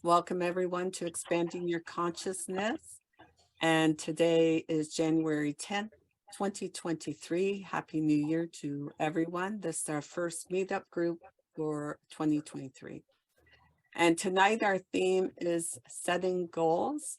Welcome everyone to Expanding Your Consciousness. And today is January 10th, 2023. Happy New Year to everyone. This is our first meetup group for 2023. And tonight our theme is setting goals.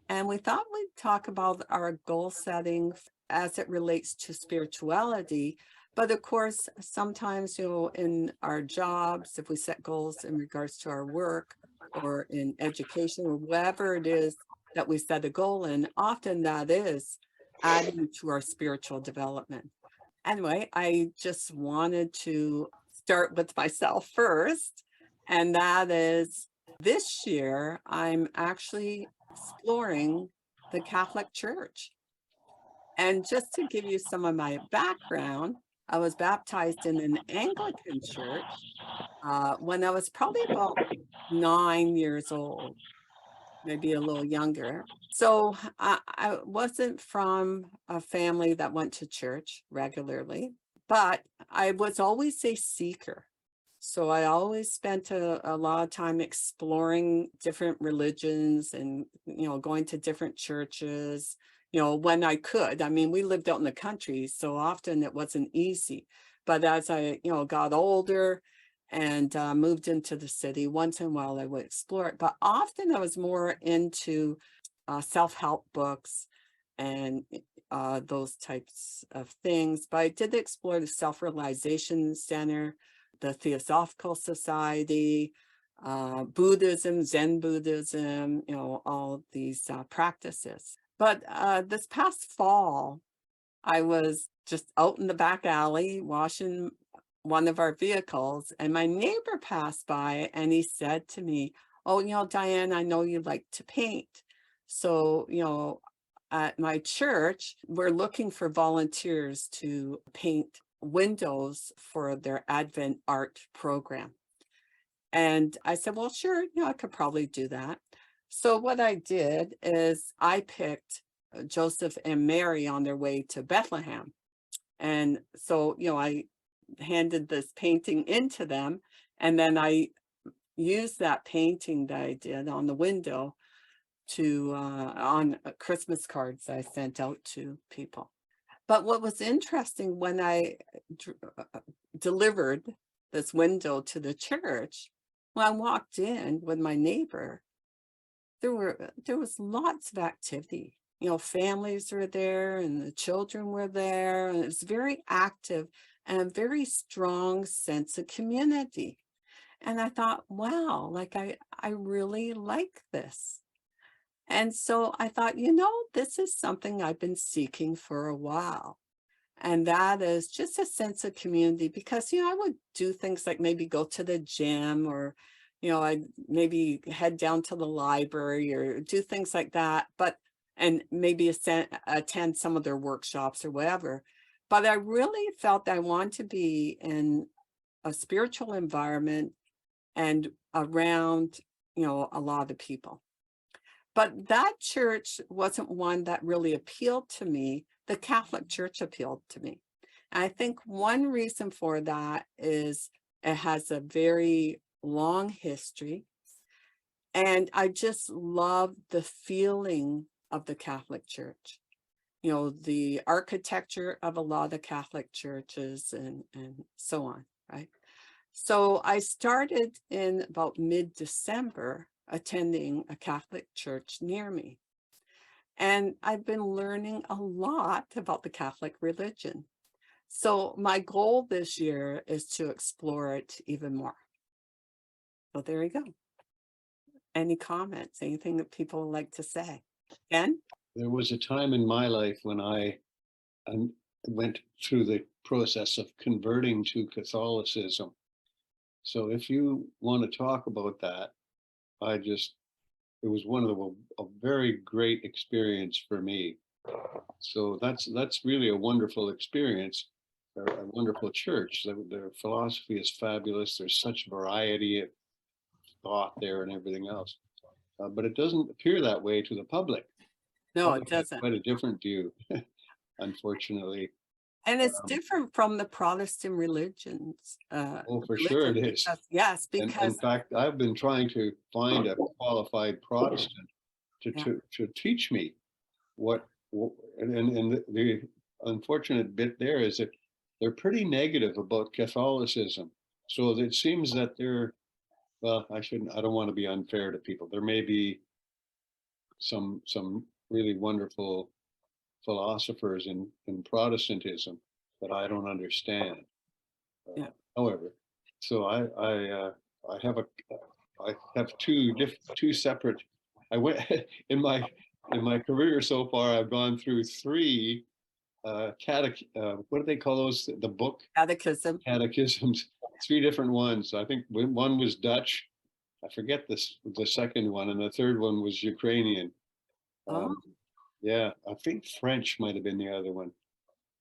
And we thought we'd talk about our goal setting as it relates to spirituality. But of course, sometimes, in our jobs, if we set goals in regards to our work or in education or whatever it is that we set a goal in, often that is adding to our spiritual development. Anyway, I just wanted to start with myself first, and that is this year, I'm actually exploring the Catholic Church. And just to give you some of my background, I was baptized in an Anglican church when I was probably about 9 years old, maybe a little younger. So I wasn't from a family that went to church regularly, but I was always a seeker. So I always spent a lot of time exploring different religions and, going to different churches, when I could. I mean, we lived out in the country, so often it wasn't easy. But as I, got older and moved into the city, once in a while I would explore it. But often I was more into self-help books and those types of things. But I did explore the Self-Realization Center, the Theosophical Society, Buddhism, Zen Buddhism, all these practices. But this past fall, I was just out in the back alley washing one of our vehicles, and my neighbor passed by and he said to me, "Oh, Diane, I know you like to paint. So, at my church, we're looking for volunteers to paint windows for their Advent art program." And I said, "Well, sure, I could probably do that." So what I did is I picked Joseph and Mary on their way to Bethlehem. And so, I handed this painting into them, and then I used that painting that I did on the window to on Christmas cards I sent out to people. But what was interesting when I delivered this window to the church, when I walked in with my neighbor, there was lots of activity. Families were there and the children were there, and it was very active and a very strong sense of community. And I thought, wow, like I really like this. And so I thought, this is something I've been seeking for a while. And that is just a sense of community because, I would do things like maybe go to the gym or, I'd maybe head down to the library or do things like that, and maybe attend some of their workshops or whatever. But I really felt I want to be in a spiritual environment and around, a lot of people. But that church wasn't one that really appealed to me. The Catholic Church appealed to me. And I think one reason for that is it has a very long history. And I just love the feeling of the Catholic Church. The architecture of a lot of Catholic churches and so on, right? So I started in about mid-December attending a Catholic church near me. And I've been learning a lot about the Catholic religion. So my goal this year is to explore it even more. So there you go. Any comments, anything that people would like to say? Ken? There was a time in my life when I went through the process of converting to Catholicism. So if you want to talk about that, it was a very great experience for me. So that's really a wonderful experience, a wonderful church. Their philosophy is fabulous. There's such variety of thought there and everything else. But it doesn't appear that way to the public. No, it Public has doesn't. quite a different view, unfortunately. And it's different from the Protestant religions. Oh, for sure it is. Yes, And in because fact, I've been trying to find a qualified Protestant yeah, to teach me and the unfortunate bit there is that they're pretty negative about Catholicism. So it seems that well, I don't want to be unfair to people. There may be some really wonderful philosophers in Protestantism that I don't understand. yeah. However, so I have a I have two separate. I went in my career so far. I've gone through three what do they call those? The book Catechism. catechisms. Three different ones. I think one was Dutch. I forget the second one, and the third one was Ukrainian. Oh, Um, yeah, I think French might have been the other one.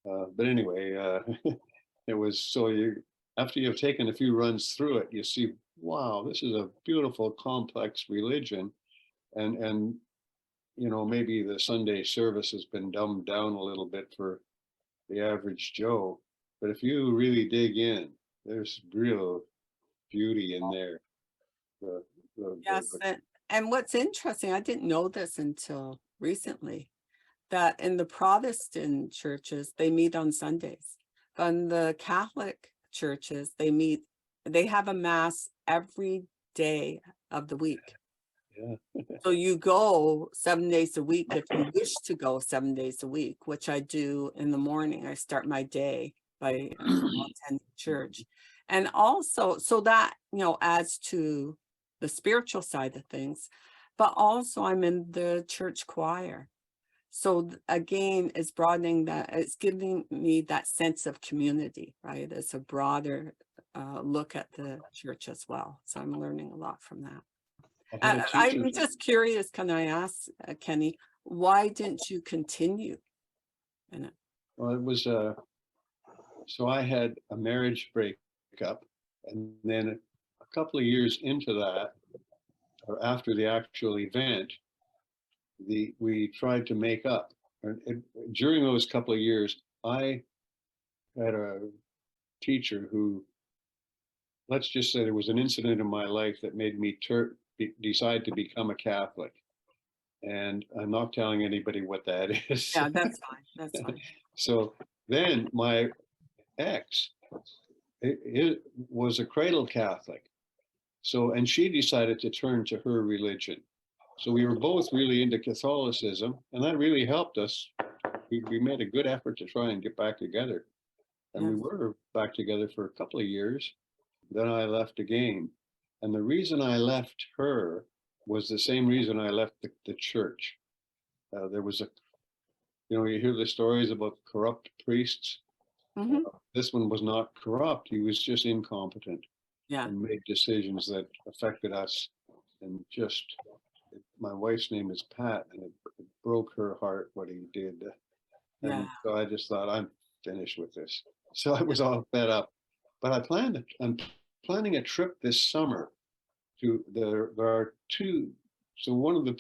But anyway, it was so you after you've taken a few runs through it, you see, wow, this is a beautiful, complex religion, and maybe the Sunday service has been dumbed down a little bit for the average Joe, but if you really dig in, there's real beauty in there. The, yes. And what's interesting, I didn't know this until recently, that in the Protestant churches, they meet on Sundays. But in the Catholic churches, they have a mass every day of the week. yeah, So you go 7 days a week if you wish to go 7 days a week, which I do in the morning. I start my day by attending church. And also, so that, adds to the spiritual side of things, but also I'm in the church choir. So again, it's broadening that, it's giving me that sense of community, right? It's a broader look at the church as well. So I'm learning a lot from that. I had a teacher. I'm just curious, can I ask, Kenny, why didn't you continue in it? Well, it was so I had a marriage breakup, and then a couple of years into that, or after the actual event, we tried to make up. And during those couple of years, I had a teacher who, let's just say, there was an incident in my life that made me decide to become a Catholic. And I'm not telling anybody what that is. Yeah, that's fine. That's fine. So then my ex it was a cradle Catholic. So, and she decided to turn to her religion. So we were both really into Catholicism, and that really helped us. We made a good effort to try and get back together. And we Yes. were back together for a couple of years. Then I left again. And the reason I left her was the same reason I left the church. There was you hear the stories about corrupt priests. Hmm. This one was not corrupt. He was just incompetent Yeah. and made decisions that affected us. And just, my wife's name is Pat, and it broke her heart what he did. Yeah. And so I just thought, I'm finished with this. So I was all fed up. But I'm planning a trip this summer there are two. So one of the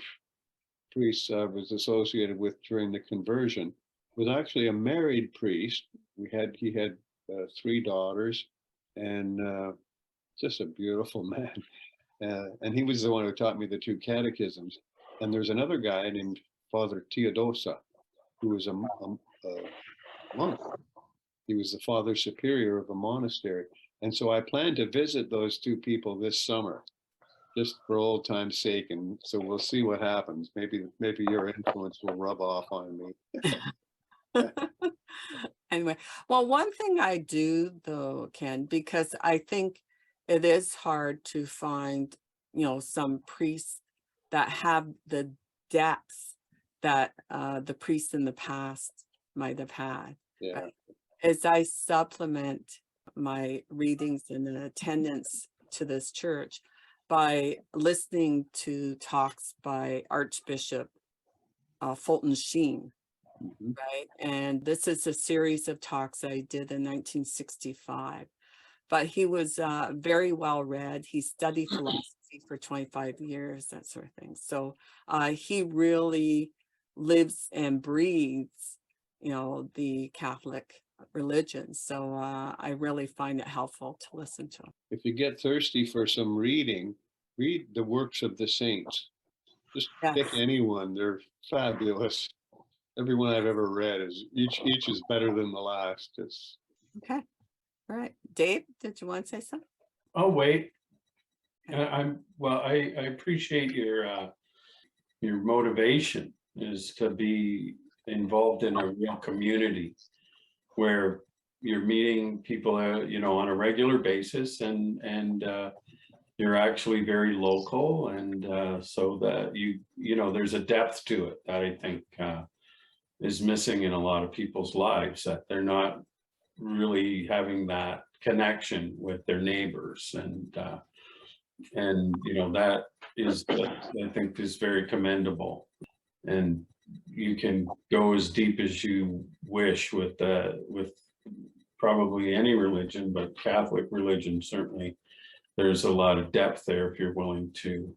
priests I was associated with during the conversion was actually a married priest. He had three daughters, and just a beautiful man. And he was the one who taught me the two catechisms. And there's another guy named Father Theodosa, who was a monk. He was the father superior of a monastery. And so I plan to visit those two people this summer, just for old time's sake. And so we'll see what happens. Maybe your influence will rub off on me. Anyway, well, one thing I do though, Ken, because I think it is hard to find, some priests that have the depth that the priests in the past might have had. Yeah. Right? As I supplement my readings and attendance to this church by listening to talks by Archbishop Fulton Sheen. Mhm. Right. And this is a series of talks I did in 1965. But he was very well read. He studied philosophy for 25 years, that sort of thing. So he really lives and breathes, the Catholic religions. So I really find it helpful to listen to. If you get thirsty for some reading, read the works of the saints. Just pick Yes. anyone. They're fabulous. Everyone I've ever read is each is better than the last. It's Okay. All right. Dave, did you want to say something? Oh, wait. Okay. I appreciate your motivation is to be involved in a real community where you're meeting people, on a regular basis, and you're actually very local, and so that there's a depth to it that I think is missing in a lot of people's lives, that they're not really having that connection with their neighbors, and that is, I think, is very commendable. And you can go as deep as you wish with probably any religion, but Catholic religion, certainly there's a lot of depth there if you're willing to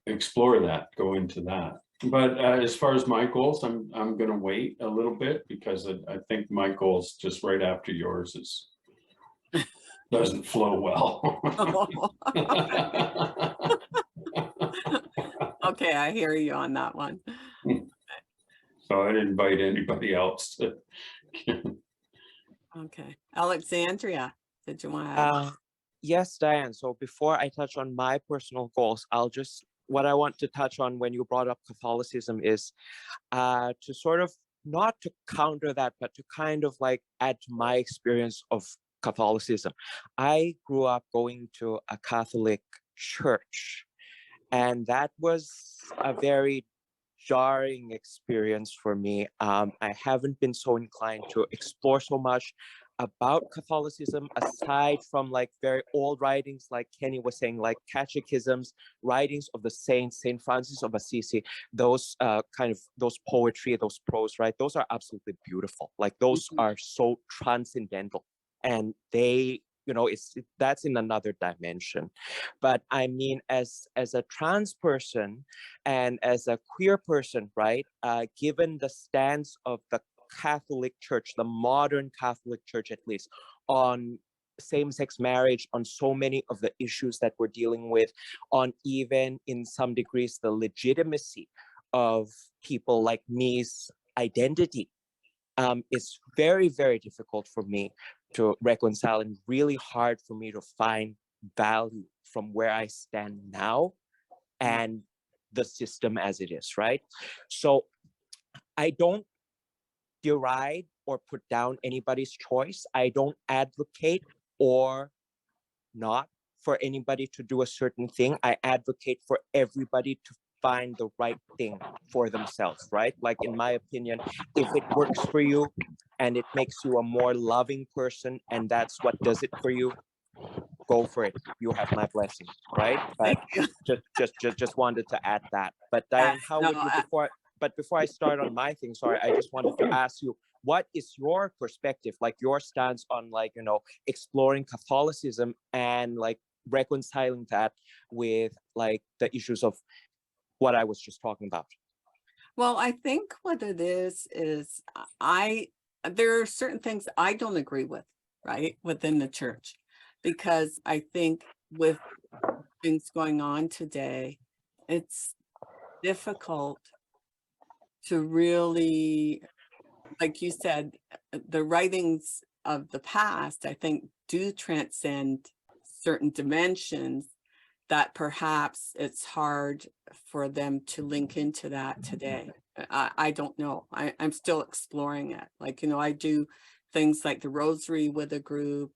explore that, go into that. But as far as my goals, I'm going to wait a little bit, because I think my goals just right after yours doesn't flow well. Okay, I hear you on that one. So I didn't invite anybody else to. Okay. Alexandria, did you want to add? Yes, Diane. So before I touch on my personal goals, what I want to touch on when you brought up Catholicism is to sort of, not to counter that, but to kind of like add to my experience of Catholicism. I grew up going to a Catholic church, and that was a very jarring experience for me. I haven't been so inclined to explore so much about Catholicism, aside from like very old writings, like Kenny was saying, like catechisms, writings of the saints, Saint Francis of Assisi, those those poetry, those prose, right? Those are absolutely beautiful. Like those are so transcendental, and they, that's in another dimension. But I mean, as a trans person and as a queer person, right? Given the stance of the Catholic Church, the modern Catholic Church at least, on same-sex marriage, on so many of the issues that we're dealing with, on even in some degrees the legitimacy of people like me's identity, it's very, very difficult for me to reconcile, and really hard for me to find value from where I stand now and the system as it is, right? So I don't deride or put down anybody's choice. I don't advocate or not for anybody to do a certain thing. I advocate for everybody to find the right thing for themselves, right? Like, in my opinion, if it works for you and it makes you a more loving person, and that's what does it for you, go for it. You have my blessing, right? But Thank you. just wanted to add that. But Diane, Yes, how no, would you, before I start on my thing, sorry, I just wanted to ask you, what is your perspective, like your stance on, like, exploring Catholicism and like reconciling that with like the issues of what I was just talking about? well, I think what it is there are certain things I don't agree with, right, within the church, because I think with things going on today, it's difficult to really, like you said, the writings of the past, I think, do transcend certain dimensions that perhaps it's hard for them to link into that today. I don't know. I'm still exploring it. Like, I do things like the rosary with a group.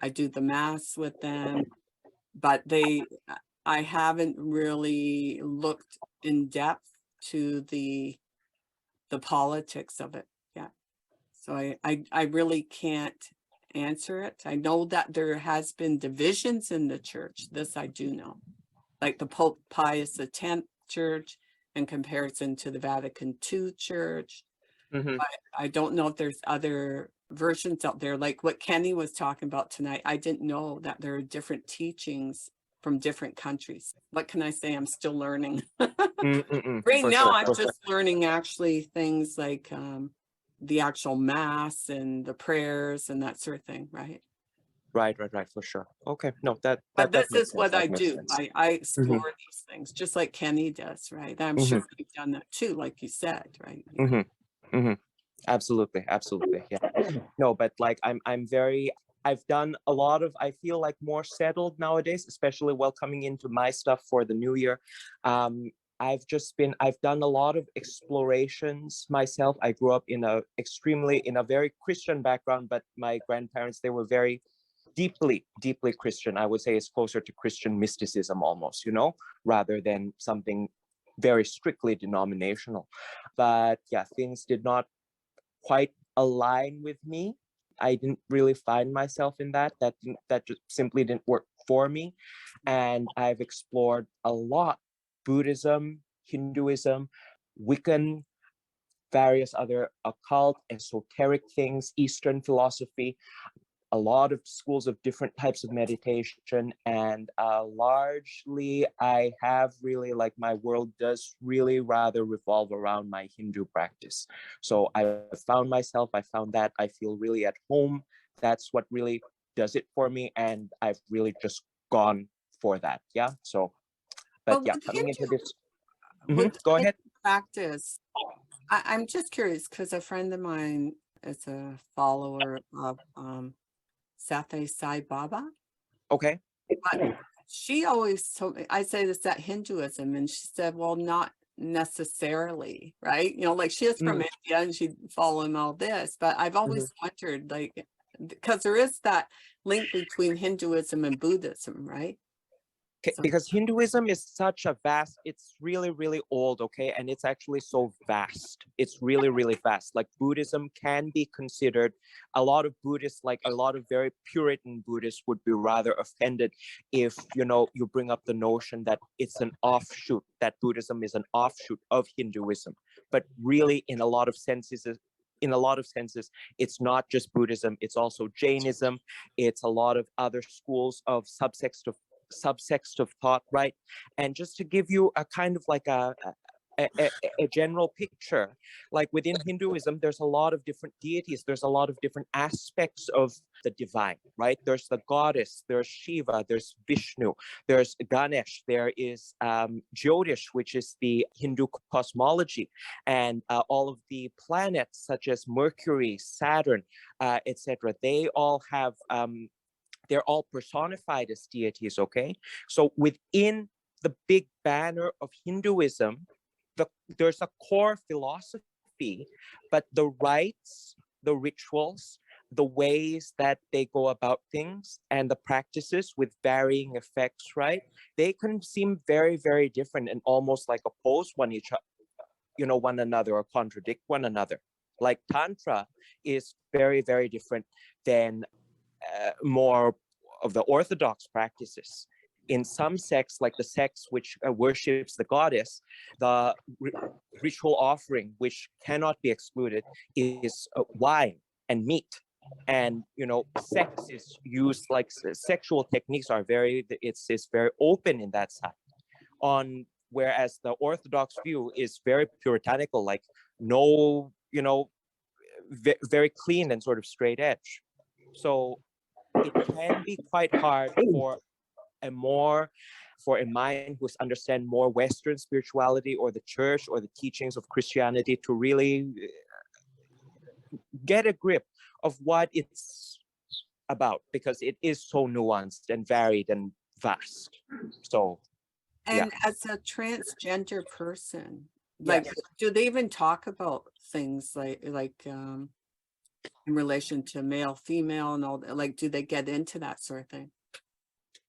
I do the mass with them, but I haven't really looked in depth to the politics of it yet. So I really can't answer it. I know that there has been divisions in the church. This I do know. Like the Pope Pius X church in comparison to the Vatican II church. Mm-hmm. I don't know if there's other versions out there, like what Kenny was talking about tonight. I didn't know that there are different teachings from different countries. What can I say? I'm still learning. Right For now, sure, I'm for just learning actually things like the actual mass and the prayers and that sort of thing, right? Right, for sure. Okay, no, that But this makes is sense. what I That makes do. sense. I explore these things just like Kenny does, right? I'm Mhm. sure you've done that too, like you said, right? Yeah. Absolutely, yeah. No, but like I've done a lot of, I feel like more settled nowadays, especially while coming into my stuff for the new year. I've done a lot of explorations myself. I grew up in a very Christian background, but my grandparents, they were very deeply Christian. I would say it's closer to Christian mysticism almost, rather than something very strictly denominational. But yeah, things did not quite align with me. I didn't really find myself in that. That just simply didn't work for me. And I've explored a lot: Buddhism, Hinduism, Wiccan, various other occult, esoteric things, Eastern philosophy, a lot of schools of different types of meditation, and largely I have really, like, my world does really rather revolve around my Hindu practice. So I found that I feel really at home. That's what really does it for me, and I've really just gone for that. Yeah. So, but But yeah, with coming into Hindu, this. with Go Hindu ahead. practice, I'm just curious because a friend of mine is a follower of Sathya Sai Baba. Okay. But she always told me, I say this at Hinduism, and she said, well, not necessarily, right? Like she is from India and she'd follow him all this, but I've always wondered, like, because there is that link between Hinduism and Buddhism, right? So, Because Hinduism is such a vast, it's really, really old, okay? And it's actually so vast. It's really, really vast. Like Buddhism can be considered, a lot of Buddhists, like a lot of very Puritan Buddhists would be rather offended if, you bring up the notion that it's an offshoot, that Buddhism is an offshoot of Hinduism. But really, in a lot of senses, it's not just Buddhism, it's also Jainism, it's a lot of other schools of subsects of thought, right? And just to give you a kind of like a general picture, like within Hinduism, there's a lot of different deities, there's a lot of different aspects of the divine, right? There's the goddess, there's Shiva, there's Vishnu, there's Ganesh, there is Jyotish, which is the Hindu cosmology, and all of the planets such as Mercury, Saturn, etc. They all have they're all personified as deities, okay? So within the big banner of Hinduism, there's a core philosophy, but the rites, the rituals, the ways that they go about things, and the practices with varying effects, right? They can seem very, very different and almost like oppose one another or contradict one another. Like Tantra is very, very different than more of the orthodox practices. In some sects, like the sects which worships the goddess, the ritual offering, which cannot be excluded, is wine and meat. And sex is used, like sexual techniques are it's very open in that side. Whereas the orthodox view is very puritanical, like no, very clean and sort of straight edge. So it can be quite hard for a mind who's understand more Western spirituality or the church or the teachings of Christianity to really get a grip of what it's about, because it is so nuanced and varied and vast. So, yeah. and as a transgender person, Yes. like, do they even talk about things like in relation to male, female, and all that? Like, do they get into that sort of thing?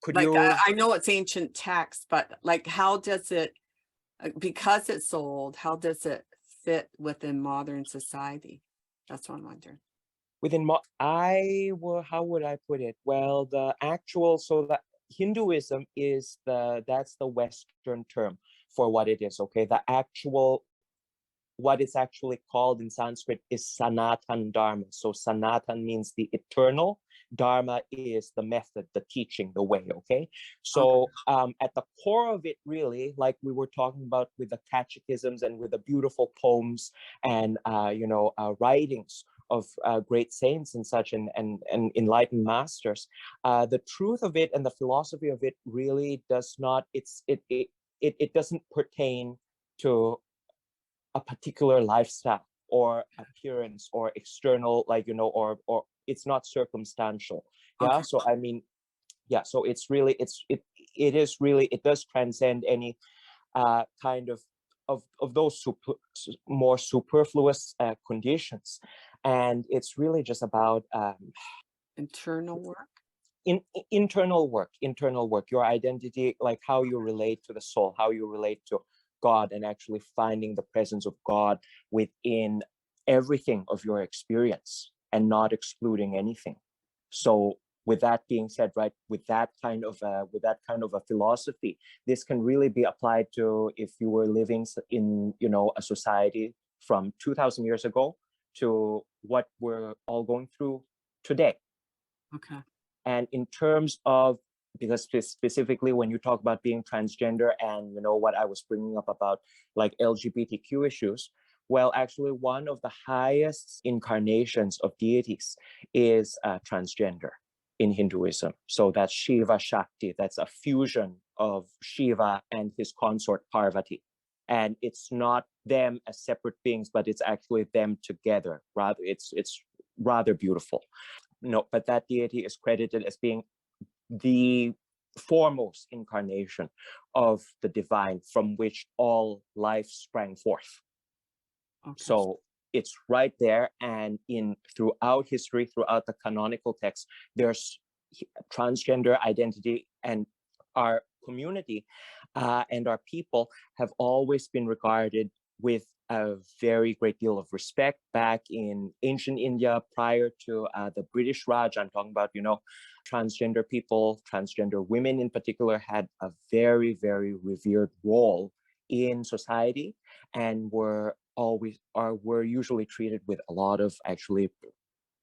Could Like, you? I know it's ancient text, but like, how does it, because it's so old, how does it fit within modern society? That's what I'm wondering. How would I put it? Well, the Hinduism is that's the Western term for what it is. Okay, what it's actually called in Sanskrit is Sanatan Dharma. So Sanatan means the eternal, Dharma is the method, the teaching, the way, okay? So at the core of it, really, like we were talking about with the catechisms and with the beautiful poems and, writings of great saints and such and enlightened masters, the truth of it and the philosophy of it really does not, it doesn't pertain to a particular lifestyle or appearance or external, like, or it's not circumstantial. Yeah. Okay. So I mean, yeah, so it's really, it does transcend any kind of those more superfluous conditions. And it's really just about Internal work. internal work, your identity, like how you relate to the soul, how you relate to God, and actually finding the presence of God within everything of your experience and not excluding anything. So with that being said, right, with that kind of a philosophy, this can really be applied to if you were living in, a society from 2000 years ago to what we're all going through today. Okay. And in terms of, because specifically when you talk about being transgender and what I was bringing up about like LGBTQ issues, well, actually one of the highest incarnations of deities is transgender in Hinduism. So that's Shiva Shakti. That's a fusion of Shiva and his consort Parvati. And it's not them as separate beings, but it's actually them together. Rather, it's rather beautiful. No, but that deity is credited as being the foremost incarnation of the divine from which all life sprang forth. Okay. So it's right there, and throughout history, throughout the canonical text, there's transgender identity, and our community and our people have always been regarded with a very great deal of respect back in ancient India prior to the British Raj. I'm talking about, transgender people, transgender women in particular, had a very, very revered role in society and were usually treated with a lot of actually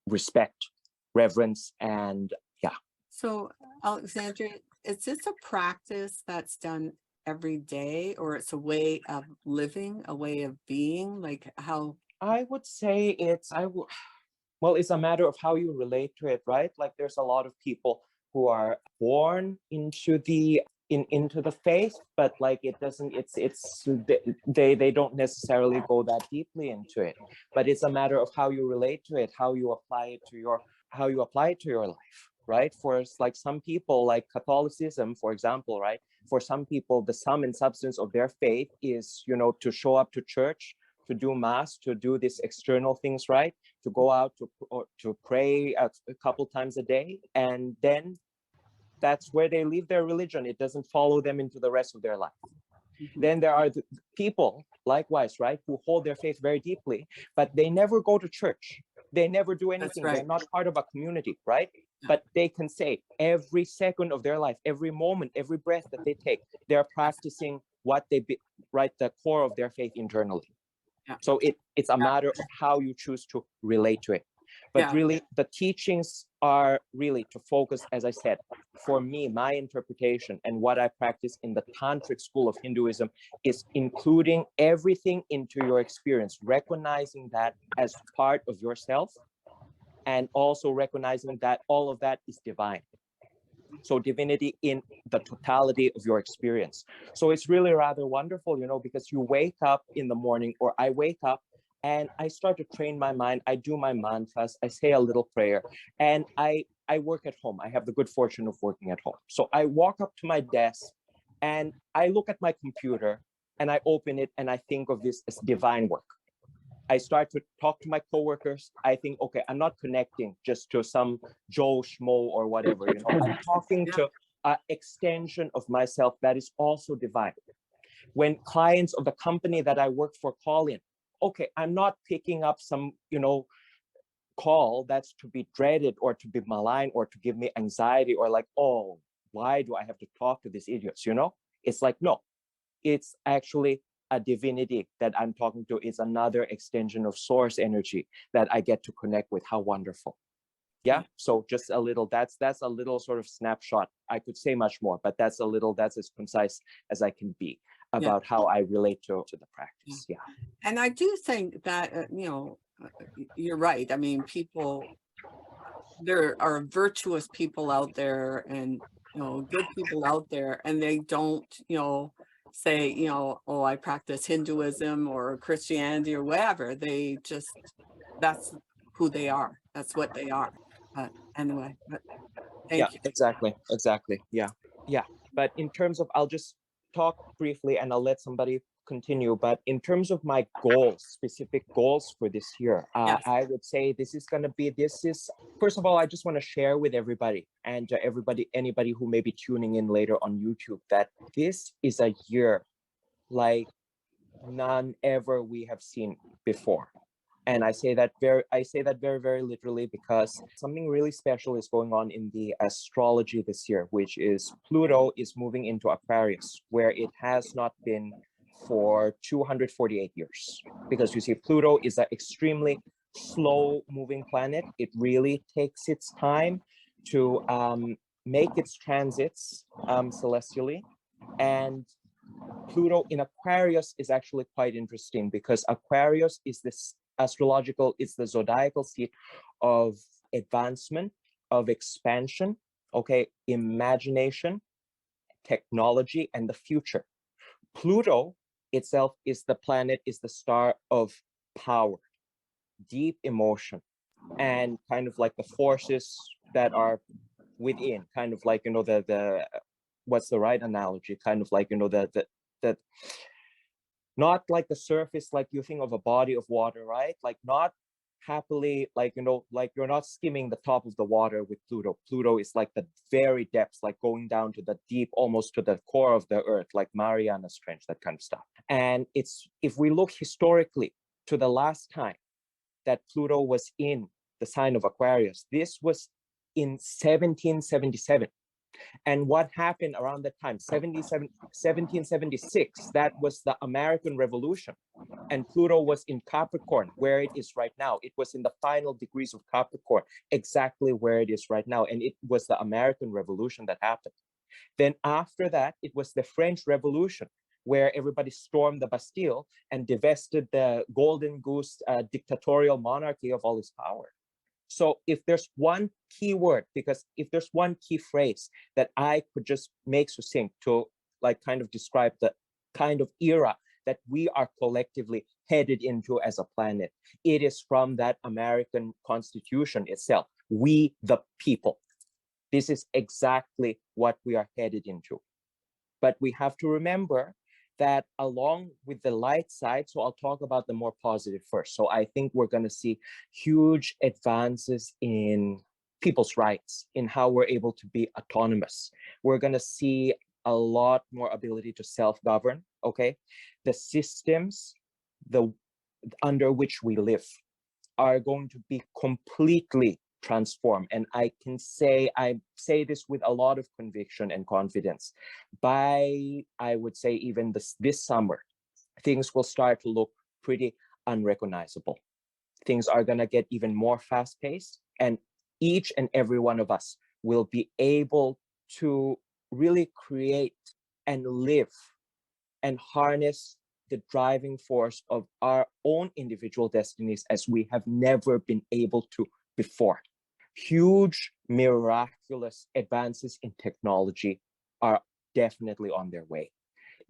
respect, reverence, and yeah. So Alexandria, is this a practice that's done every day, or it's a way of living, a way of being? Like how? I would say well, it's a matter of how you relate to it, right? Like there's a lot of people who are born into the faith, but like it doesn't, they don't necessarily go that deeply into it. But it's a matter of how you relate to it, how you apply it to your life, right? For like some people, like Catholicism, for example, right? For some people, the sum and substance of their faith is, to show up to church, to do mass, to do these external things, right? To go out to pray a couple times a day, and then that's where they leave their religion. It doesn't follow them into the rest of their life. Mhm. Then there are the people, likewise, right, who hold their faith very deeply, but they never go to church. They never do anything. right. They're not part of a community, right? Yeah. But they can say every second of their life, every moment, every breath that they take, they're practicing what right, the core of their faith internally. Yeah. So it's a matter of how you choose to relate to it. But Yeah. really, the teachings are really to focus, as I said, for me, my interpretation and what I practice in the Tantric school of Hinduism is including everything into your experience, recognizing that as part of yourself, and also recognizing that all of that is divine. So divinity in the totality of your experience. So it's really rather wonderful, because you wake up in the morning, or I wake up and I start to train my mind. I do my mantras, I say a little prayer, and I work at home. I have the good fortune of working at home. So I walk up to my desk and I look at my computer and I open it and I think of this as divine work. I start to talk to my coworkers. I think, okay, I'm not connecting just to some Joe Schmo or whatever, I'm talking Yeah. to an extension of myself that is also divine. When clients of the company that I work for call in, okay, I'm not picking up some, call that's to be dreaded or to be maligned or to give me anxiety or like, oh, why do I have to talk to these idiots? It's like, no, it's actually a divinity that I'm talking to. Is another extension of source energy that I get to connect with. How wonderful. Yeah, so just a little, that's a little sort of snapshot. I could say much more, but that's as concise as I can be about how I relate to the practice. Yeah. And I do think that, you're right. I mean, there are virtuous people out there and, good people out there, and they don't, say, oh, I practice Hinduism or Christianity or whatever. They just, that's who they are. That's what they are. But anyway, thank you. Exactly. Yeah. But in terms of, I'll just talk briefly and I'll let somebody continue. But in terms of my goals, specific goals for this year, Yes. I would say first of all, I just want to share with everybody and anybody who may be tuning in later on YouTube, that this is a year like none ever we have seen before. And I say that very, very literally, because something really special is going on in the astrology this year, which is Pluto is moving into Aquarius, where it has not been for 248 years. Because you see, Pluto is an extremely slow moving planet. It really takes its time to make its transits celestially. And Pluto in Aquarius is actually quite interesting, because Aquarius is this it's the zodiacal seat of advancement, of expansion, okay, imagination, technology, and the future. Pluto itself is the star of power, deep emotion, and kind of like the forces that are within, kind of like, the what's the right analogy? Kind of like, the not like the surface, like you think of a body of water, right? Like not happily, like, like you're not skimming the top of the water with Pluto. Pluto is like the very depths, like going down to the deep, almost to the core of the earth, like Mariana's Trench, that kind of stuff. And if we look historically to the last time that Pluto was in the sign of Aquarius, this was in 1777. And what happened around that time, 1776, that was the American Revolution. And Pluto was in Capricorn, where it is right now. It was in the final degrees of Capricorn, exactly where it is right now. And it was the American Revolution that happened. Then after that, it was the French Revolution, where everybody stormed the Bastille and divested the golden goose dictatorial monarchy of all its power. So if there's one key word, because if there's one key phrase that I could just make succinct to like kind of describe the kind of era that we are collectively headed into as a planet, it is from that American Constitution itself. We the people. This is exactly what we are headed into. But we have to remember that along with the light side, so I'll talk about the more positive first. So I think we're going to see huge advances in people's rights, in how we're able to be autonomous. We're going to see a lot more ability to self-govern, okay? The systems under which we live are going to be completely transformed. And I say this with a lot of conviction and confidence. By, I would say, even this summer, things will start to look pretty unrecognizable. Things are going to get even more fast-paced, and each and every one of us will be able to really create and live and harness the driving force of our own individual destinies as we have never been able to before. Huge, miraculous advances in technology are definitely on their way.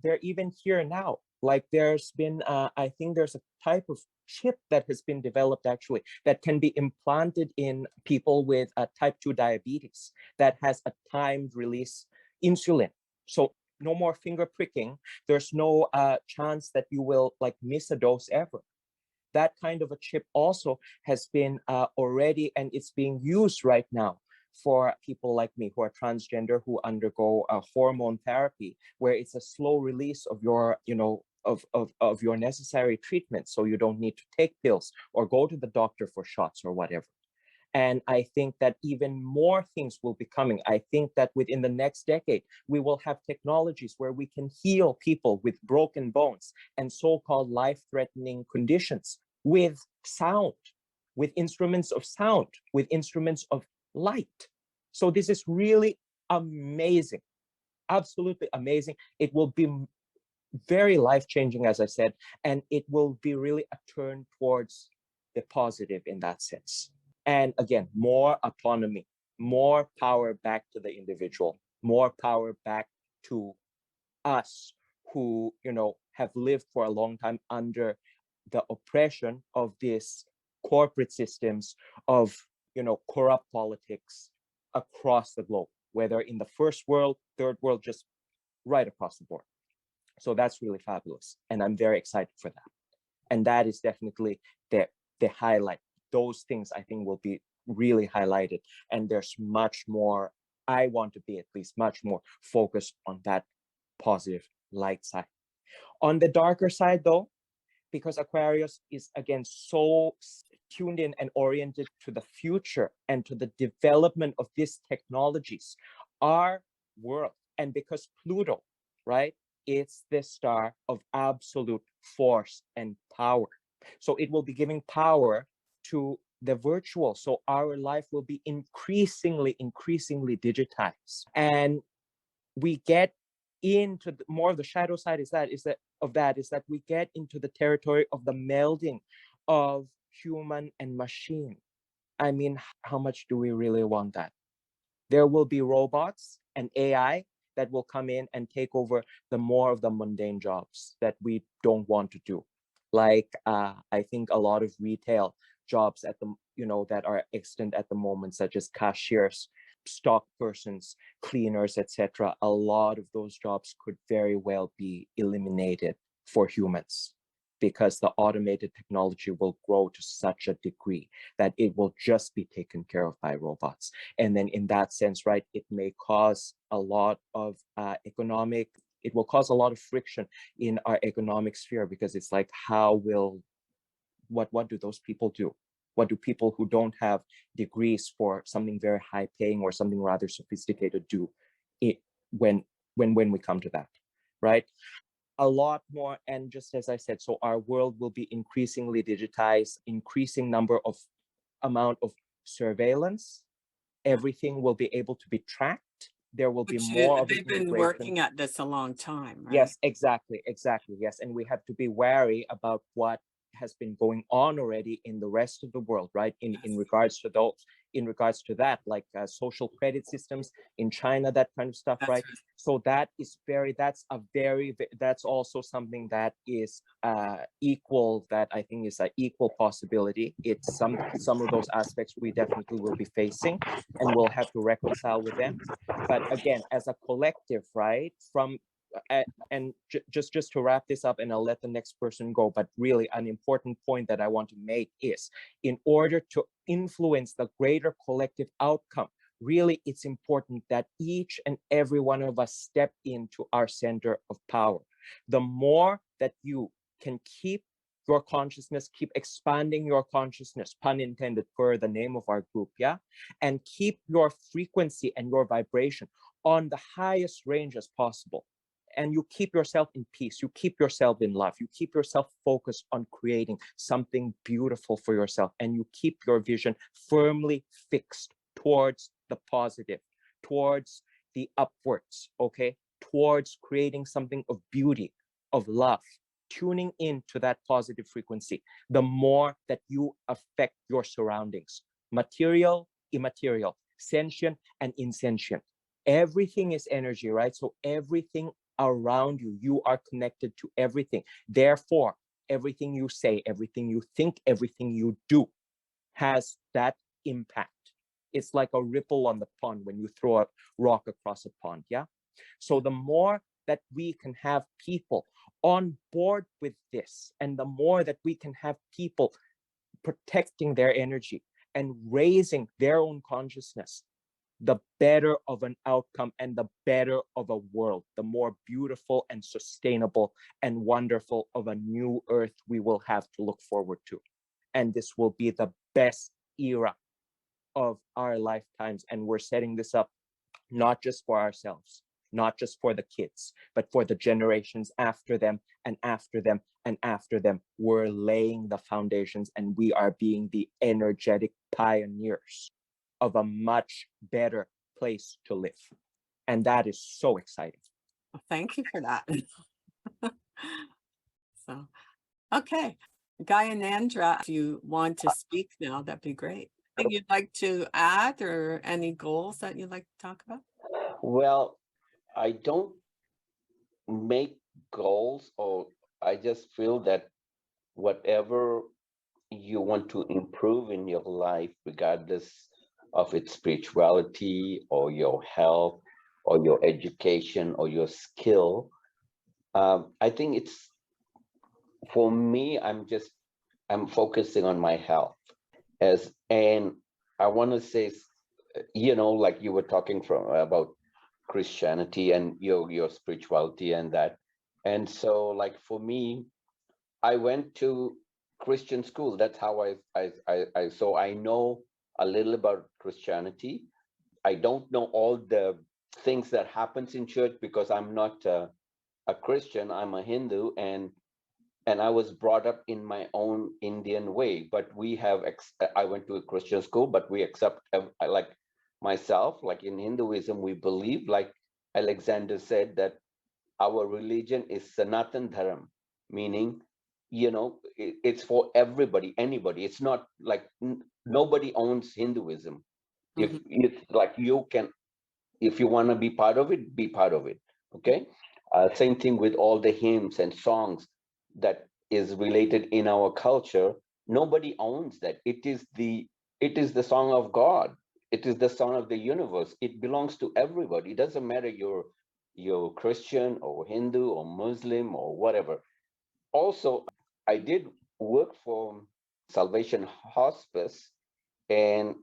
They're even here now. Like there's been, I think there's a type of chip that has been developed actually that can be implanted in people with type 2 diabetes that has a timed release insulin. So no more finger pricking. There's no chance that you will like miss a dose ever. That kind of a chip also has been already, and it's being used right now for people like me who are transgender, who undergo hormone therapy, where it's a slow release of your, of your necessary treatment. So you don't need to take pills or go to the doctor for shots or whatever. And I think that even more things will be coming. I think that within the next decade, we will have technologies where we can heal people with broken bones and so-called life-threatening conditions with sound, with instruments of sound, with instruments of light. So this is really amazing, absolutely amazing. It will be very life-changing, as I said, and it will be really a turn towards the positive in that sense. And again, more autonomy, more power back to the individual, more power back to us who, you know, have lived for a long time under the oppression of these corporate systems of, you know, corrupt politics across the globe, whether in the first world, third world, just right across the board. So that's really fabulous, and I'm very excited for that. And that is definitely the highlight. Those things I think will be really highlighted, and there's much more. I want to be at least much more focused on that positive light side. On the darker side, though, because Aquarius is again so tuned in and oriented to the future and to the development of these technologies, our world, and because Pluto, right, it's the star of absolute force and power. So it will be giving power to the virtual. So our life will be increasingly digitized. And we get into more of the shadow side is that we get into the territory of the melding of human and machine. I mean, how much do we really want that? There will be robots and AI that will come in and take over the more of the mundane jobs that we don't want to do. Like I think a lot of retail jobs at the, you know, that are extant at the moment, such as cashiers, stock persons, cleaners, etc. A lot of those jobs could very well be eliminated for humans, because the automated technology will grow to such a degree that it will just be taken care of by robots. And then in that sense, right, it may cause a lot of it will cause a lot of friction in our economic sphere, because it's like, what do those people do? What do people who don't have degrees for something very high paying or something rather sophisticated do when we come to that, right? A lot more. And just as I said, so our world will be increasingly digitized, increasing amount of surveillance. Everything will be able to be tracked. There will be more of they've been working at this a long time, right? Yes, exactly. Yes. And we have to be wary about what has been going on already in the rest of the world, right? In regards to that, like social credit systems in China, that kind of stuff, right? So that's also something that is equal, that I think is an equal possibility. It's some of those aspects we definitely will be facing, and we'll have to reconcile with them. But again, as a collective, right, just to wrap this up, and I'll let the next person go, but really an important point that I want to make is, in order to influence the greater collective outcome, really it's important that each and every one of us step into our center of power. The more that you can keep your consciousness, keep expanding your consciousness, pun intended, per the name of our group, yeah, and keep your frequency and your vibration on the highest range as possible, and you keep yourself in peace, you keep yourself in love, you keep yourself focused on creating something beautiful for yourself, and you keep your vision firmly fixed towards the positive, towards the upwards, okay, towards creating something of beauty, of love, tuning into that positive frequency, the more that you affect your surroundings, material, immaterial, sentient and insentient. Everything is energy, right? So everything around you, you are connected to everything. Therefore, everything you say, everything you think, everything you do has that impact. It's like a ripple on the pond when you throw a rock across a pond, yeah? So the more that we can have people on board with this, and the more that we can have people protecting their energy and raising their own consciousness, the better of an outcome and the better of a world, the more beautiful and sustainable and wonderful of a new earth we will have to look forward to. And this will be the best era of our lifetimes. And we're setting this up not just for ourselves, not just for the kids, but for the generations after them and after them and after them. We're laying the foundations, and we are being the energetic pioneers of a much better place to live. And that is so exciting. Well, thank you for that. So, okay. Diane, if you want to speak now, that'd be great. Anything you'd like to add or any goals that you'd like to talk about? Well, I don't make goals, or I just feel that whatever you want to improve in your life, regardless of its spirituality or your health or your education or your skill, I think it's, for me, I'm focusing on my health and I want to say, like you were talking about Christianity and your spirituality and that. And so like for me, I went to Christian school. That's how so I know a little about Christianity. I don't know all the things that happens in church because I'm not a Christian, I'm a Hindu, and I was brought up in my own Indian way. But I went to a Christian school, but we accept, like myself, like in Hinduism, we believe, like Alexander said, that our religion is Sanatan Dharam, meaning, it's for everybody, anybody. It's not like nobody owns Hinduism. If Mhm. it's like you can, if you want to be part of it, be part of it. Okay. Same thing with all the hymns and songs that is related in our culture. Nobody owns that. It is the song of God. It is the song of the universe. It belongs to everybody. It doesn't matter you're Christian or Hindu or Muslim or whatever. Also, I did work for Salvation Hospice, and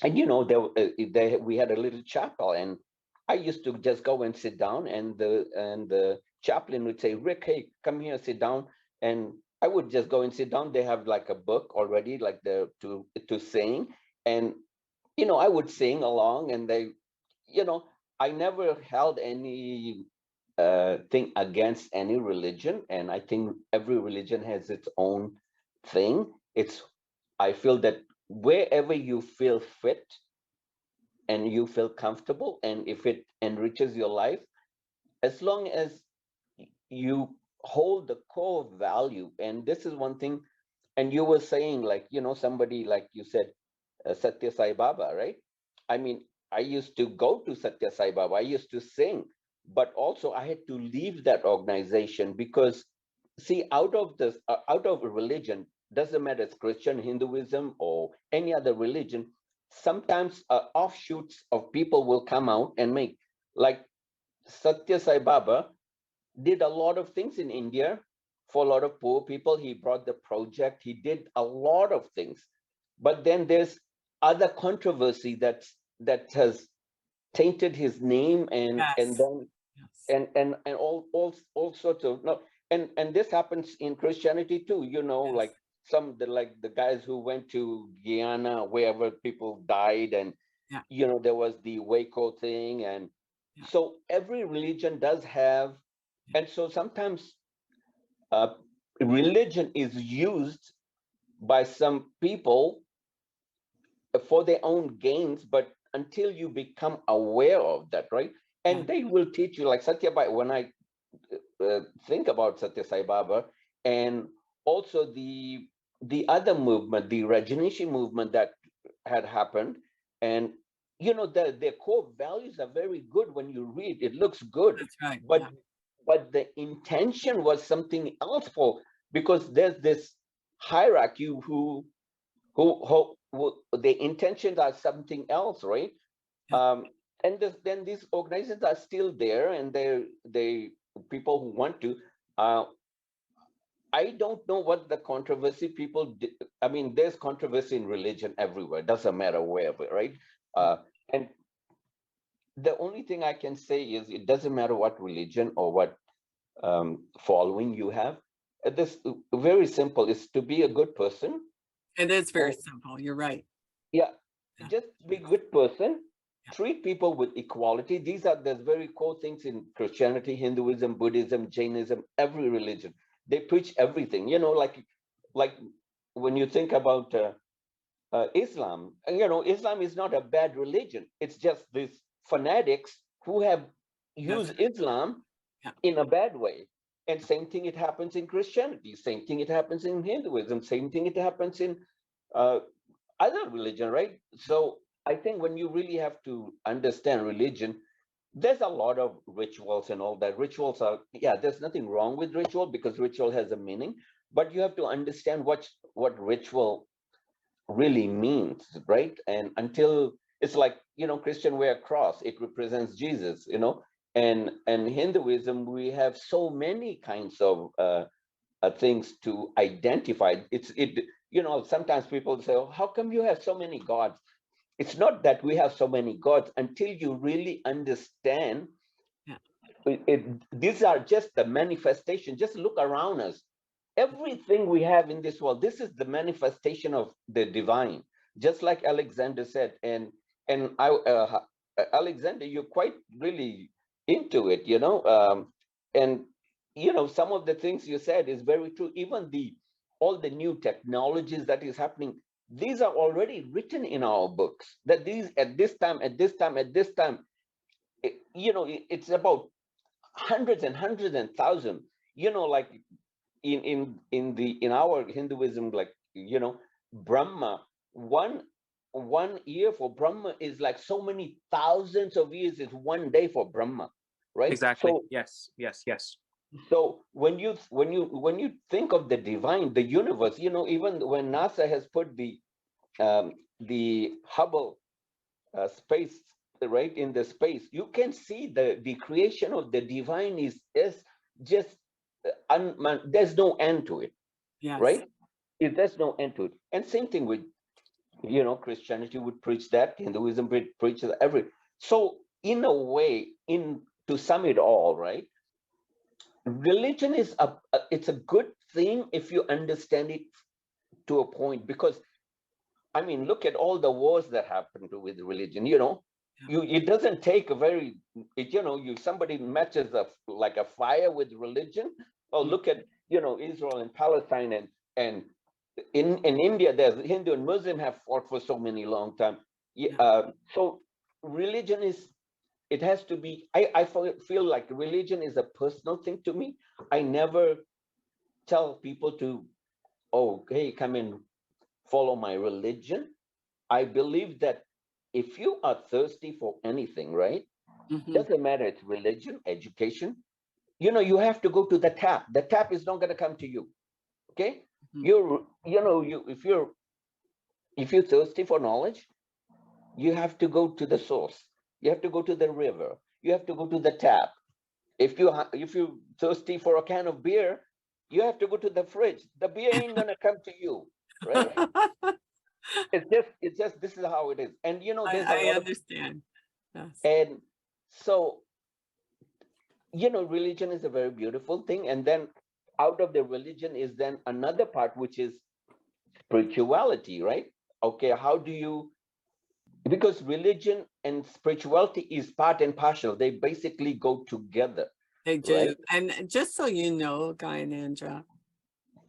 we had a little chapel, and I used to just go and sit down, and the chaplain would say, "Rick, hey, come here, sit down," and I would just go and sit down. They have like a book already, like to sing, and I would sing along, and I never held any thing against any religion, and I think every religion has its own thing. I feel that wherever you feel fit and you feel comfortable, and if it enriches your life, as long as you hold the core value. And this is one thing, and you were saying, like, somebody, like you said, Satya Sai Baba, right? I mean, I used to go to Satya Sai Baba, I used to sing, but also I had to leave that organization because, see, out of religion, doesn't matter it's Christian, Hinduism, or any other religion, sometimes offshoots of people will come out and make, like Satya Sai Baba did a lot of things in India for a lot of poor people. He brought the project, he did a lot of things. But then there's other controversy that has tainted his name, and Yes. then Yes. and all sorts of, no, and this happens in Christianity too, Yes. like like the guys who went to Guyana, wherever people died, and Yeah. there was the Waco thing, and Yeah. so every religion does have, and so sometimes uh, religion is used by some people for their own gains, but until you become aware of that, right? Yeah. And they will teach you, like Satya Baba, when I think about Satya Sai Baba, and also the other movement, the Rajneeshi movement that had happened, and their core values are very good. When you read, it looks good, That's right. but Yeah. but the intention was something else, because there's this hierarchy who the intentions are something else, right? Yeah. And then these organizations are still there, and they people who want to. Uh, I don't know what the controversy people. I mean, there's controversy in religion everywhere. Doesn't matter wherever, right? And the only thing I can say is it doesn't matter what religion or what following you have. This very simple is to be a good person. It is very And simple. You're right. yeah, Yeah. just be a good person, treat people with equality. These are the very core things in Christianity, Hinduism, Buddhism, Jainism, every religion. They preach everything, like when you think about Islam, Islam is not a bad religion. It's just these fanatics who have That's used Islam yeah. in a bad way. And same thing it happens in Christianity, same thing it happens in Hinduism, same thing it happens in uh, other religion, right? So I think when you really have to understand religion, there's a lot of rituals and all that. Rituals are, yeah, there's nothing wrong with ritual because ritual has a meaning, but you have to understand what ritual really means, right? And until it's like, Christian wear a cross, it represents Jesus, and Hinduism, we have so many kinds of things to identify. Sometimes people say, oh, how come you have so many gods? It's not that we have so many gods until you really understand Yeah. These are just the manifestation. Just look around us. Everything we have in this world, this is the manifestation of the divine, just like Alexander said. And Alexander, you're quite really into it, and some of the things you said is very true. Even all the new technologies that is happening, these are already written in our books, that these at this time, at this time, at this time, it's about hundreds and hundreds and thousands, like in our Hinduism, like, Brahma, one year for Brahma is like so many thousands of years is one day for Brahma, right? Exactly. Yes. So when you think of the divine, the universe, even when NASA has put the Hubble space, right, in the space, you can see the creation of the divine is just there's no end to it, Yes. right? There's no end to it. And same thing with Christianity would preach that, Hinduism would preach that, so in a way, to sum it all, right, religion is it's a good thing if you understand it to a point, because I mean, look at all the wars that happened with religion. It doesn't take a very, somebody matches like a fire with religion. Oh, look at Israel and Palestine, and in India, there's Hindu and Muslim have fought for so many long time. So religion is, it has to be. I feel like religion is a personal thing to me. I never tell people to, oh, hey, come and follow my religion. I believe that if you are thirsty for anything, right? Mhm. Doesn't matter, it's religion, education. You have to go to the tap. The tap is not going to come to you. Okay? Mhm. If you're thirsty for knowledge, you have to go to the source. You have to go to the river. You have to go to the tap. If you're thirsty for a can of beer, you have to go to the fridge. The beer ain't gonna come to you, right? It's just this is how it is. And there's a I lot of, understand. Yes. and so religion is a very beautiful thing. And then out of the religion is then another part, which is spirituality, right? Okay, how do you, because religion and spirituality is part and partial. They basically go together, They right? do. And just so you know, Guy and Andra,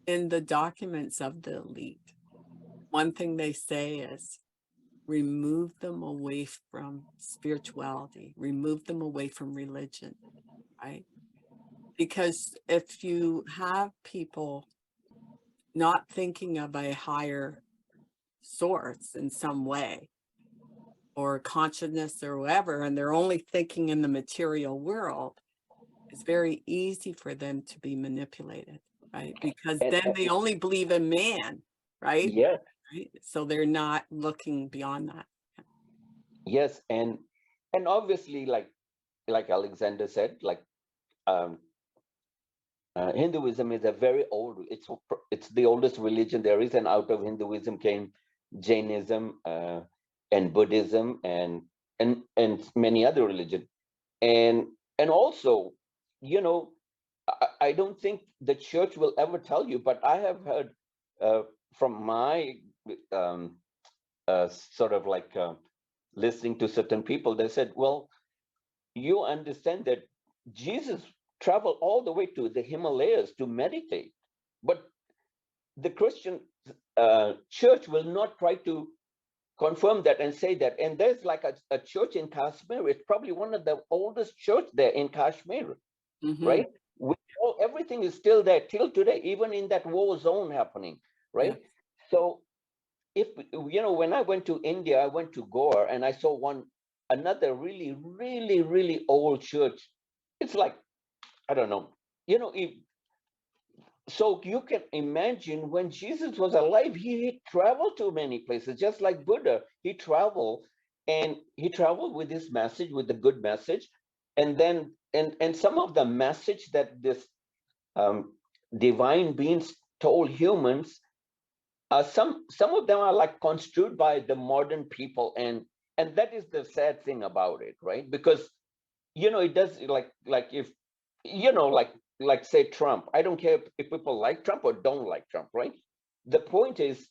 in the documents of the elite, one thing they say is remove them away from spirituality, remove them away from religion, right? Because if you have people not thinking of a higher source in some way, or consciousness or whatever, and they're only thinking in the material world, it's very easy for them to be manipulated, right? Because And then they only believe in man, right? yes, Right? So they're not looking beyond that. yes, and obviously, like Alexander said, like um Hinduism is a very old, it's the oldest religion there is, and out of Hinduism came Jainism, and Buddhism, and many other religions. And also, you know, I don't think the church will ever tell you, but I have heard from my sort of like listening to certain people. They said, well, you understand that Jesus traveled all the way to the Himalayas to meditate, but the Christian church will not try to confirm that and say that. And there's like a church in Kashmir. It's probably one of the oldest church there in Kashmir, right? Everything is still there till today, even in that war zone happening, right? Yeah. So if when I went to India, I went to Goa and I saw another really, really, really old church. It's like, I don't know, if so you can imagine when Jesus was alive, he traveled to many places, just like Buddha. He traveled, and he traveled with his message, with the good message. And then, and some of the message that this divine beings told humans, some of them are like construed by the modern people, and that is the sad thing about it, right? Because it does, like if like say Trump. I don't care if people like Trump or don't like Trump, right? The point is,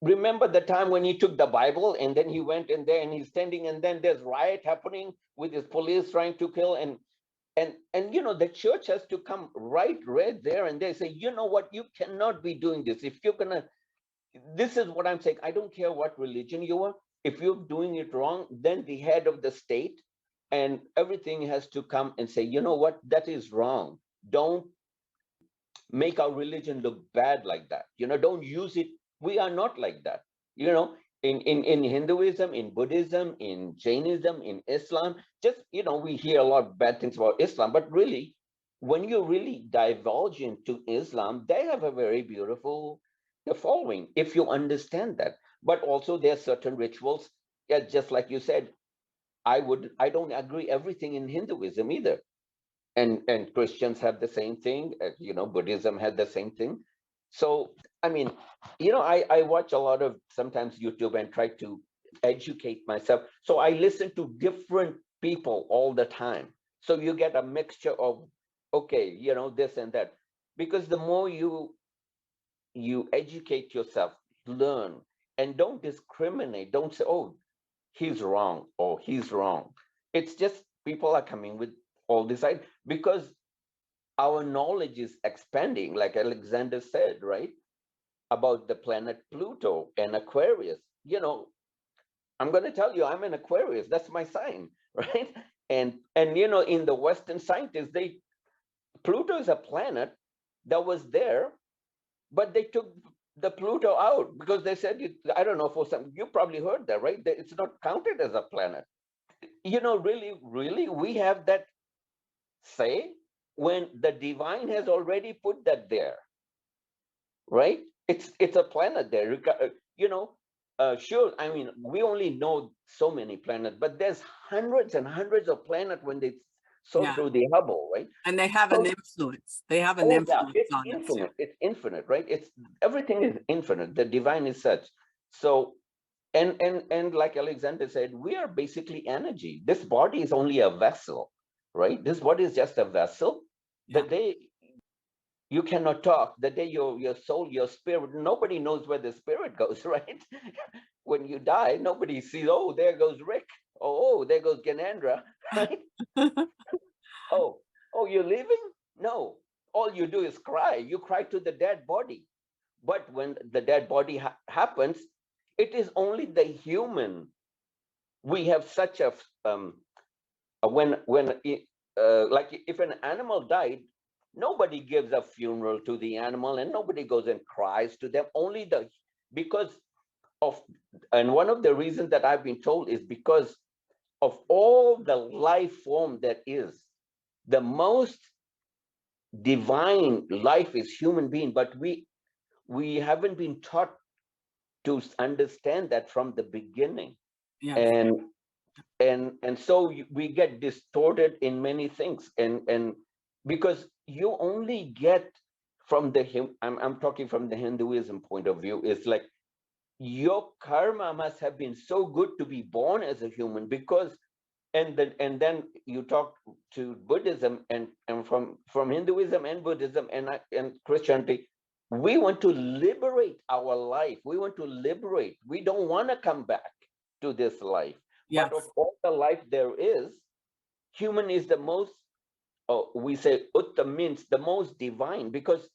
remember the time when he took the Bible and then he went in there and he's standing, and then there's riot happening with his police trying to kill, and the church has to come right there, and they say, you know what, you cannot be doing this. If you're gonna, this is what I'm saying. I don't care what religion you are. If you're doing it wrong, then the head of the state and everything has to come and say, you know what, that is wrong. Don't make our religion look bad like that. Don't use it. We are not like that. In Hinduism, in Buddhism, in Jainism, in Islam, just, we hear a lot of bad things about Islam, but really, when you really divulge into Islam, they have a very beautiful following, if you understand that. But also there are certain rituals, yeah, just like you said, I don't agree everything in Hinduism either. And Christians have the same thing, Buddhism had the same thing. So, I mean, I watch a lot of sometimes YouTube and try to educate myself. So I listen to different people all the time. So you get a mixture of, okay, this and that. Because the more you educate yourself, learn, and don't discriminate. Don't say, oh, he's wrong or he's wrong. It's just people are coming with all this side because our knowledge is expanding, like Alexander said, right? About the planet Pluto and Aquarius. I'm going to tell you, I'm an Aquarius. That's my sign, right? And in the Western scientists, Pluto is a planet that was there, but they took the Pluto out because they said, I don't know, for some, you probably heard that, right? That it's not counted as a planet. Really, we have that say when the divine has already put that there, right? It's a planet there. Sure. I mean, we only know so many planets, but there's hundreds and hundreds of planets when they saw Yeah. through the Hubble, right? And they have an influence. They have an Oh yeah, influence it's on us. infinite. It's infinite, right? It's everything is infinite. The divine is such. So, and like Alexander said, we are basically energy. This body is only a vessel, right? This body is just a vessel. The Yeah. day you cannot talk, the day your soul, your spirit, nobody knows where the spirit goes, right? When you die, nobody sees, oh, there goes Rick. Oh, there goes Ganandra, right? Oh, you're leaving? No. All you do is cry. You cry to the dead body. But when the dead body happens, it is only the human. We have such a like if an animal died, nobody gives a funeral to the animal and nobody goes and cries to them. Only because of, and one of the reasons that I've been told is because of all the life form that is, the most divine life is human being, but we haven't been taught to understand that from the beginning. Yes. And so we get distorted in many things, and because you only get from I'm talking from the Hinduism point of view, it's like your karma must have been so good to be born as a human, because and then you talk to Buddhism and from Hinduism and Buddhism and Christianity, we want to liberate our life. We want to liberate. We don't want to come back to this life. Yes. But of all the life there is, human is the most, we say Utta means the most divine, because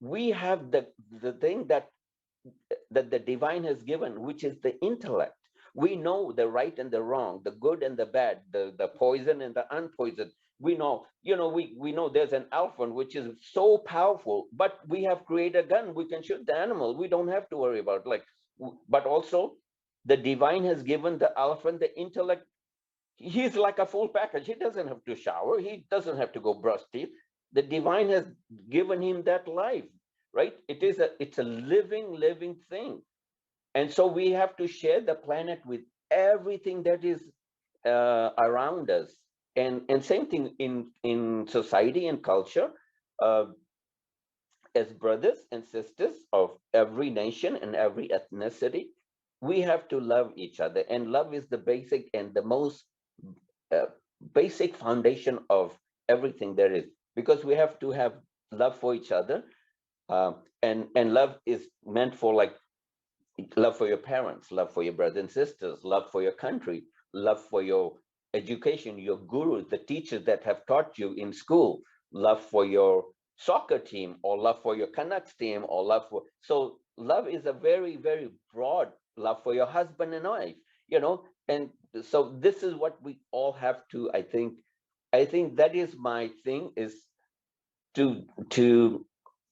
we have the thing that the divine has given, which is the intellect. We know the right and the wrong, the good and the bad, the poison and the unpoisoned. We know, we know there's an elephant which is so powerful, but we have created a gun, we can shoot the animal. We don't have to worry about but also the divine has given the elephant the intellect. He's like a full package. He doesn't have to shower. He doesn't have to go brush teeth. The divine has given him that life, right? It's a living thing. And so we have to share the planet with everything that is around us. And same thing in society and culture. Uh, as brothers and sisters of every nation and every ethnicity, we have to love each other. And love is the basic and the most uh, basic foundation of everything there is, because we have to have love for each other. And love is meant for love for your parents, love for your brothers and sisters, love for your country, love for your education, your gurus, the teachers that have taught you in school, love for your soccer team, or love for your Canucks team, or so love is a very, very broad love for your husband and wife, and so this is what we all have to, I think that is my thing, is to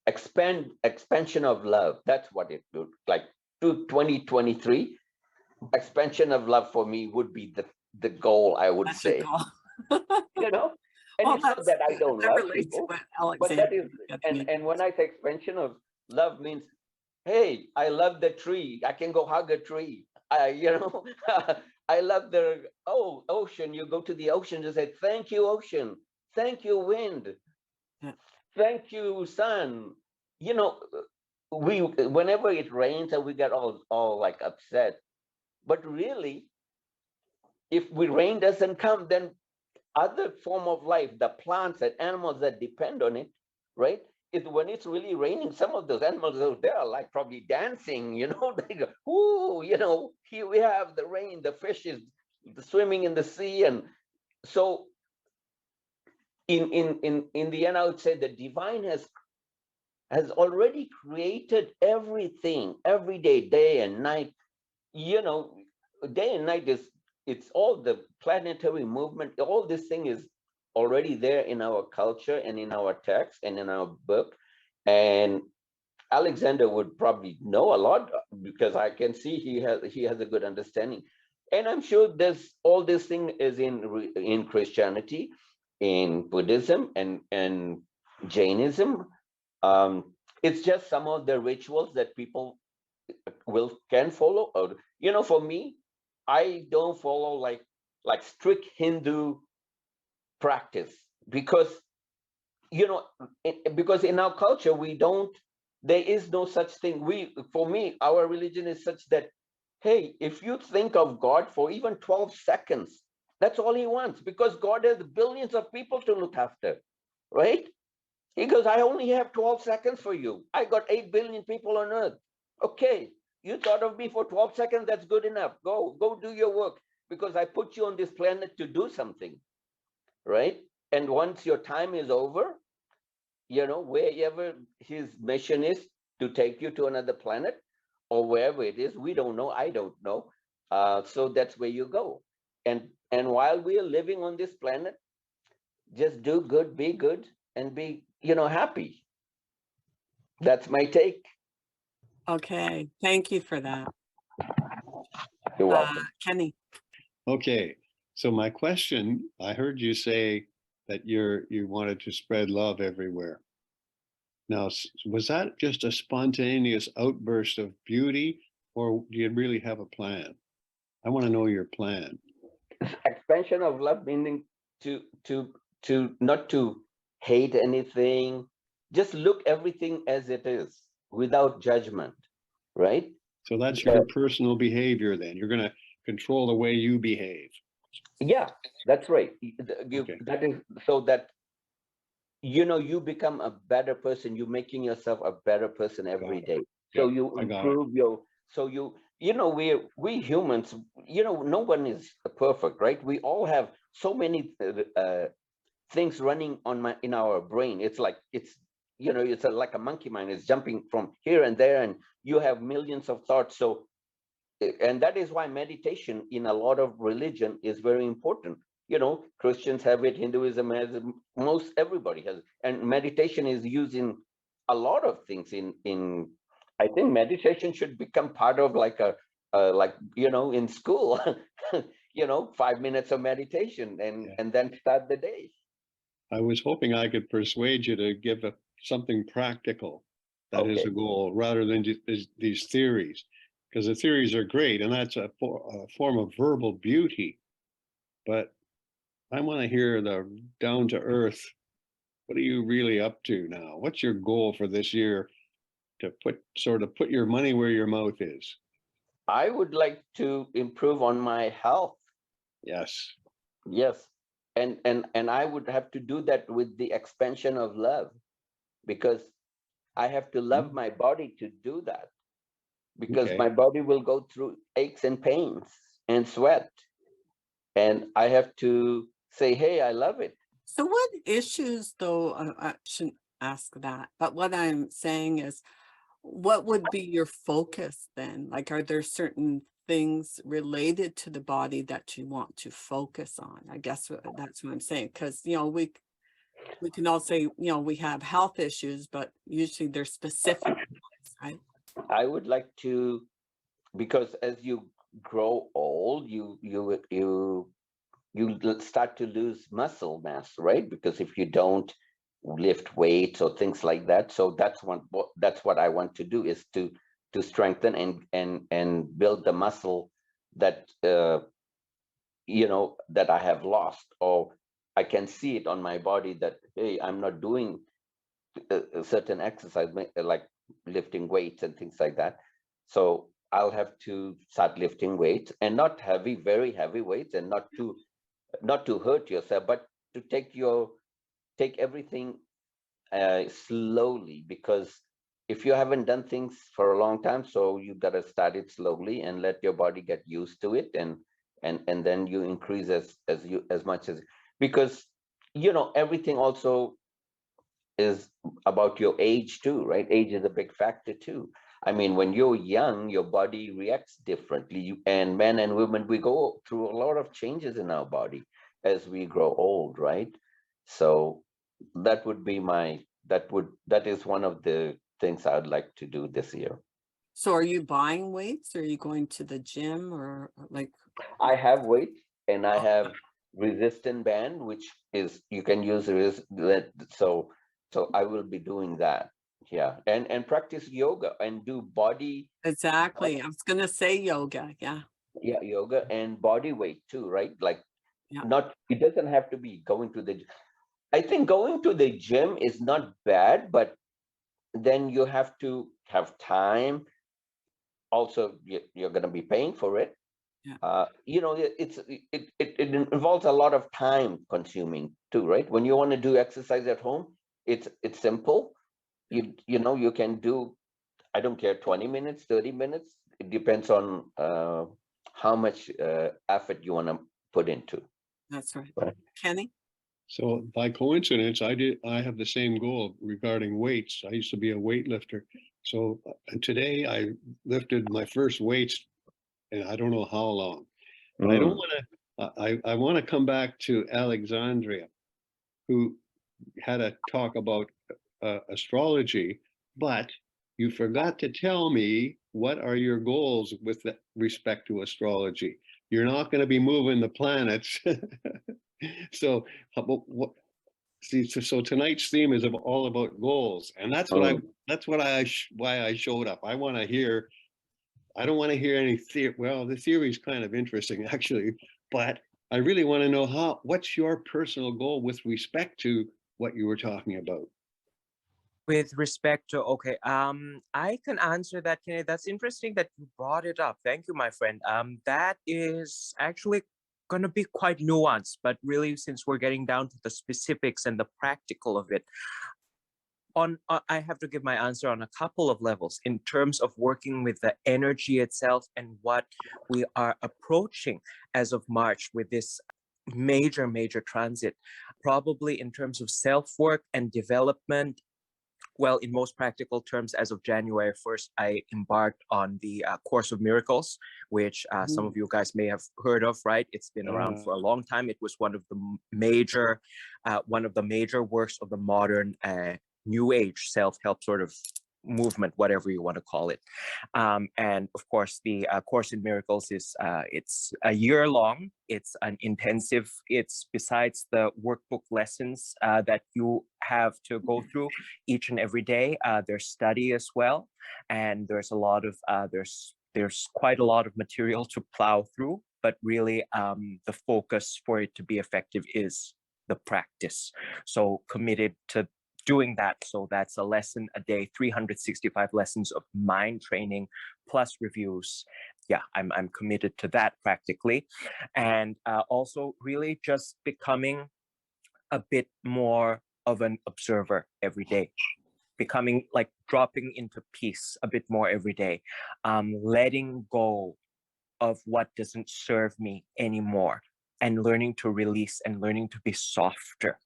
expansion of love. That's what it would like. To 2023, expansion of love for me would be the goal, I would That's your say. goal. you know and Well, it's not that I don't that love relates to people, what but that Alexandria is, said to me. and when I say expansion of love means, hey, I love the tree, I can go hug a tree. I love the ocean. You go to the ocean and say, thank you, ocean, thank you, wind, Yeah. thank you, sun. you know we Whenever it rains and we get all like upset, but really, if rain doesn't come, then other form of life, the plants and animals that depend on it, right? Is when it's really raining, some of those animals out there are like probably dancing, they go, ooh, here we have the rain, the fish is swimming in the sea. And so in the end, I would say the divine has already created everything, every day and night. you know Day and night is, it's all the planetary movement. All this thing is already there in our culture and in our text and in our book. And Alexander would probably know a lot, because I can see he has a good understanding. And I'm sure there's all this thing is in Christianity, in Buddhism, and Jainism. It's just some of the rituals that people can follow. Or, for me, I don't follow like strict Hindu practice, because because in our culture we don't, there is no such thing. For me, our religion is such that, hey, if you think of God for even 12 seconds, that's all he wants, because God has billions of people to look after, right? He goes, I only have 12 seconds for you. I got 8 billion people on earth. Okay, you thought of me for 12 seconds, that's good enough. Go do your work, because I put you on this planet to do something, right? And once your time is over, wherever his mission is to take you to another planet, or wherever it is, we don't know, I don't know. So that's where you go. And while we are living on this planet, just do good, and be, happy. That's my take. Okay, thank you for that. You're welcome. Kenny. Okay, so my question, I heard you say that you wanted to spread love everywhere. Now, was that just a spontaneous outburst of beauty, or do you really have a plan? I want to know your plan. Expansion of love, meaning to not to hate anything, just look everything as it is without judgment, right? So that's your personal behavior then. You're going to control the way you behave. Yeah, that's right. Okay. That is so that you become a better person. You're making yourself a better person every day. So you I got it. improve your, so you you know, we humans, you know, no one is perfect, right? We all have so many things running in our brain. It's like you know, it's like a monkey mind. It's jumping from here and there, and you have millions of thoughts. So, and that is why meditation in a lot of religion is very important. You know, Christians have it, Hinduism has it, most everybody has, and meditation is used in a lot of things. In I think meditation should become part of like a like, you know, in school. You know, 5 minutes of meditation, Yeah. and then start the day. I was hoping I could persuade you to give something practical that is Okay. a goal rather than just these theories, because the theories are great and that's a form of verbal beauty. But I want to hear the down to earth. What are you really up to now? What's your goal for this year to put your money where your mouth is? I would like to improve on my health. Yes. Yes. And I would have to do that with the expansion of love, because I have to love my body to do that, because Okay. my body will go through aches and pains and sweat. And I have to say, hey, I love it. So what issues though, I shouldn't ask that, but what I'm saying is, what would be your focus then? Like, are there certain things related to the body that you want to focus on? I guess that's what I'm saying. Because, you know, we can all say, you know, we have health issues, but usually they're specific, right? I would like to, because as you grow old, you start to lose muscle mass, right? Because if you don't lift weights or things like that, so that's what I want to do, is to strengthen and build the muscle that you know, that I have lost, or I can see it on my body that, hey, I'm not doing a certain exercise like lifting weights and things like that. So I'll have to start lifting weights, and not heavy, very heavy weights, and not to hurt yourself, but to take everything slowly, because if you haven't done things for a long time, so you got to start it slowly and let your body get used to it, and then you increase as much as, because you know, everything also is about your age too, right? Age is a big factor too. I mean, when you're young, your body reacts differently, and men and women, we go through a lot of changes in our body as we grow old, right? So that would be that is one of the things I'd like to do this year. So are you buying weights? Or are you going to the gym, or like? I have weights, and I Oh, have resistant band, which is you can use so I will be doing that. Yeah, and practice yoga and do exactly. I was gonna say yoga. Yeah. yeah, yoga and body weight too, right? Like, Yeah. not, it doesn't have to be going to the, I think going to the gym is not bad, but then you have to have time. Also, you're going to be paying for it. Yeah. You know, it involves a lot of time consuming too, right? When you want to do exercise at home, it's simple. You know, you can do, I don't care, 20 minutes, 30 minutes. It depends on how much effort you want to put into. That's right. Right. Kenny? So by coincidence, I have the same goal regarding weights. I used to be a weightlifter. So today I lifted my first weights and I don't know how long. But I don't want to, I want to come back to Alexandria, who had a talk about astrology, but you forgot to tell me what are your goals with respect to astrology. You're not going to be moving the planets. So, what? See, so tonight's theme is all about goals, and that's what why I showed up. I want to hear. I don't want to hear any theory. Well, the theory is kind of interesting, actually, but I really want to know what's your personal goal with respect to what you were talking about. With respect to, okay, I can answer that, Kenny. That's interesting that you brought it up. Thank you, my friend. That is actually going to be quite nuanced, but really, since we're getting down to the specifics and the practical of it, I have to give my answer on a couple of levels in terms of working with the energy itself and what we are approaching as of March with this major transit. Probably in terms of self-work and development, well, in most practical terms, as of January 1st, I embarked on the Course of Miracles, which some of you guys may have heard of, right? It's been around for a long time. It was one of the major works of the modern New Age self-help sort of movement, whatever you want to call it. And of course, the Course in Miracles is it's a year long. It's an intensive. It's besides the workbook lessons that you have to go through each and every day. There's study as well, and there's a lot of there's quite a lot of material to plow through. But really, the focus for it to be effective is the practice. So committed to doing that. So that's a lesson a day, 365 lessons of mind training plus reviews. Yeah, I'm committed to that practically. And also really just becoming a bit more of an observer every day, becoming like dropping into peace a bit more every day, letting go of what doesn't serve me anymore and learning to release and learning to be softer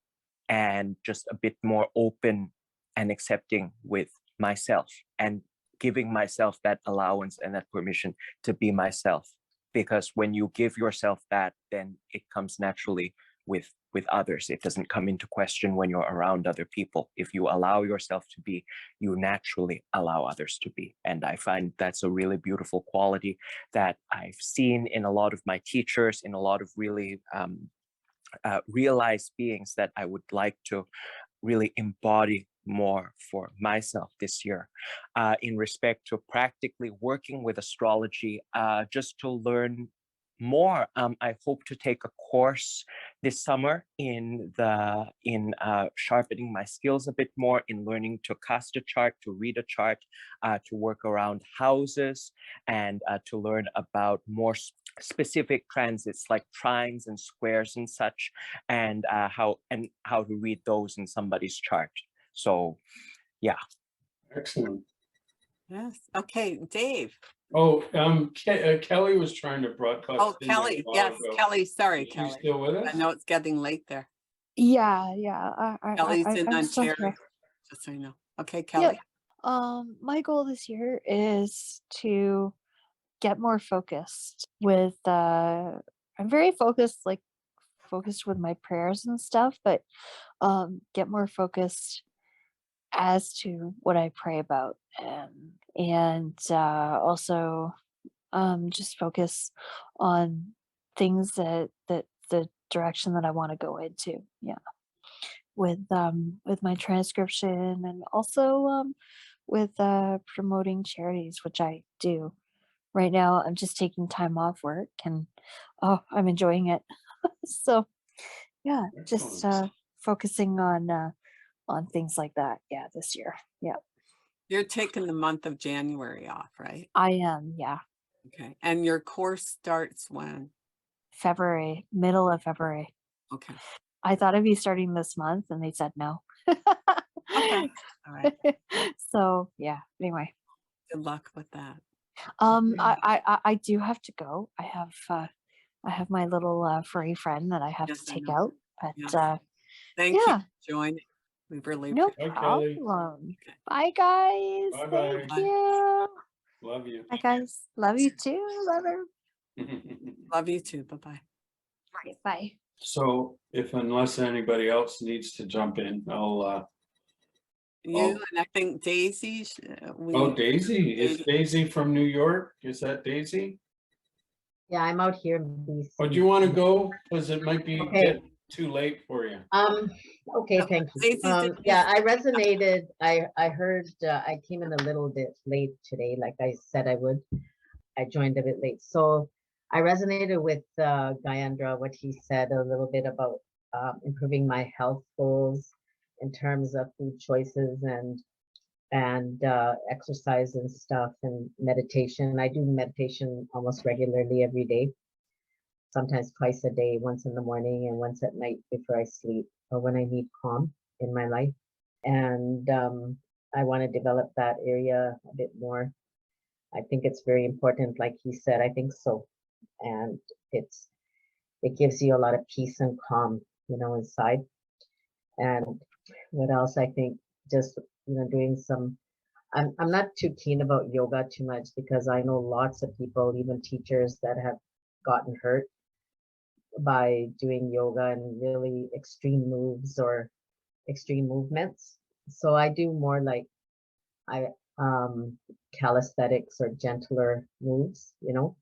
and just a bit more open and accepting with myself and giving myself that allowance and that permission to be myself. Because when you give yourself that, then it comes naturally with others. It doesn't come into question when you're around other people. If you allow yourself to be, you naturally allow others to be. And I find that's a really beautiful quality that I've seen in a lot of my teachers, in a lot of really realized beings that I would like to really embody more for myself this year. In respect to practically working with astrology, just to learn more, I hope to take a course this summer in sharpening my skills a bit more, in learning to cast a chart, to read a chart, to work around houses, and to learn about more specific transits like trines and squares and such, and how to read those in somebody's chart. So yeah. Excellent. Yes. Okay, Dave. Oh, Kelly was trying to broadcast. Oh, Kelly. Yes, Kelly. Sorry, Is she Kelly. still with us? I know it's getting late there. Yeah. Kelly's in I'm still Ontario. here. Just so you know. Okay, Kelly. My goal this year is to get more focused with I'm very focused with my prayers and stuff, but get more focused as to what I pray about, and also just focus on things that the direction that I want to go into. Yeah, with my transcription, and also with promoting charities, which I do. Right now, I'm just taking time off work, and I'm enjoying it. So yeah, just Excellent. focusing on things like that. Yeah, this year. Yeah, You're taking the month of January off, right? I am. Yeah, Okay. And your course starts when? February, middle of February. Okay. I thought I'd be starting this month, and they said no. Okay. All right. So yeah. Anyway, Good luck with that. I do have to go. I have my little furry friend that I have Yes, to I take know. out. But Yes. Thank you yeah, for joining. We really no appreciate Bye, Kelly. problem. Okay. Bye, guys. Bye-bye. Thank Bye. you. Love you. Bye, guys. Love you too. Love her. Love you too. Bye-bye. Bye. Bye. So unless anybody else needs to jump in, I'll You and I think Daisy. Daisy. Is Daisy from New York? Is that Daisy? Yeah, I'm out here in BC. Or do you want to go? Because it might be Okay. get too late for you. Okay, thank you. Daisy's in Yeah, I resonated. I heard, I came in a little bit late today, like I said I would. I joined a bit late. So I resonated with Gayandra, what he said a little bit about improving my health goals in terms of food choices and exercise and stuff and meditation. I do meditation almost regularly every day, sometimes twice a day, once in the morning and once at night before I sleep, or when I need calm in my life. And I want to develop that area a bit more. I think it's very important, like he said, I think so. And it gives you a lot of peace and calm, you know, inside. And what else? I think just, you know, doing some, I'm not too keen about yoga too much because I know lots of people, even teachers, that have gotten hurt by doing yoga and really extreme moves or extreme movements. So I do more like calisthenics or gentler moves, you know,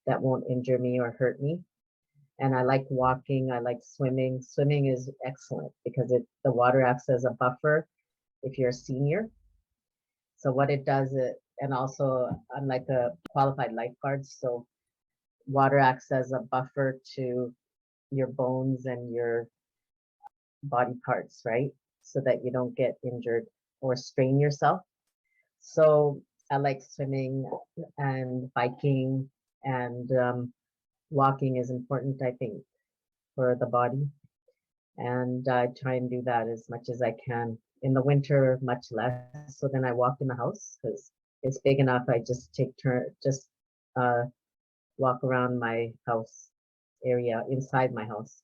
that won't injure me or hurt me. And I like walking, I like swimming. Swimming is excellent because the water acts as a buffer if you're a senior. So what it does, and also I'm like a qualified lifeguard, so water acts as a buffer to your bones and your body parts, right? So that you don't get injured or strain yourself. So I like swimming and biking, and walking is important, I think, for the body. And I try and do that as much as I can. In the winter, much less. So then I walk in the house because it's big enough. I just walk around my house area, inside my house.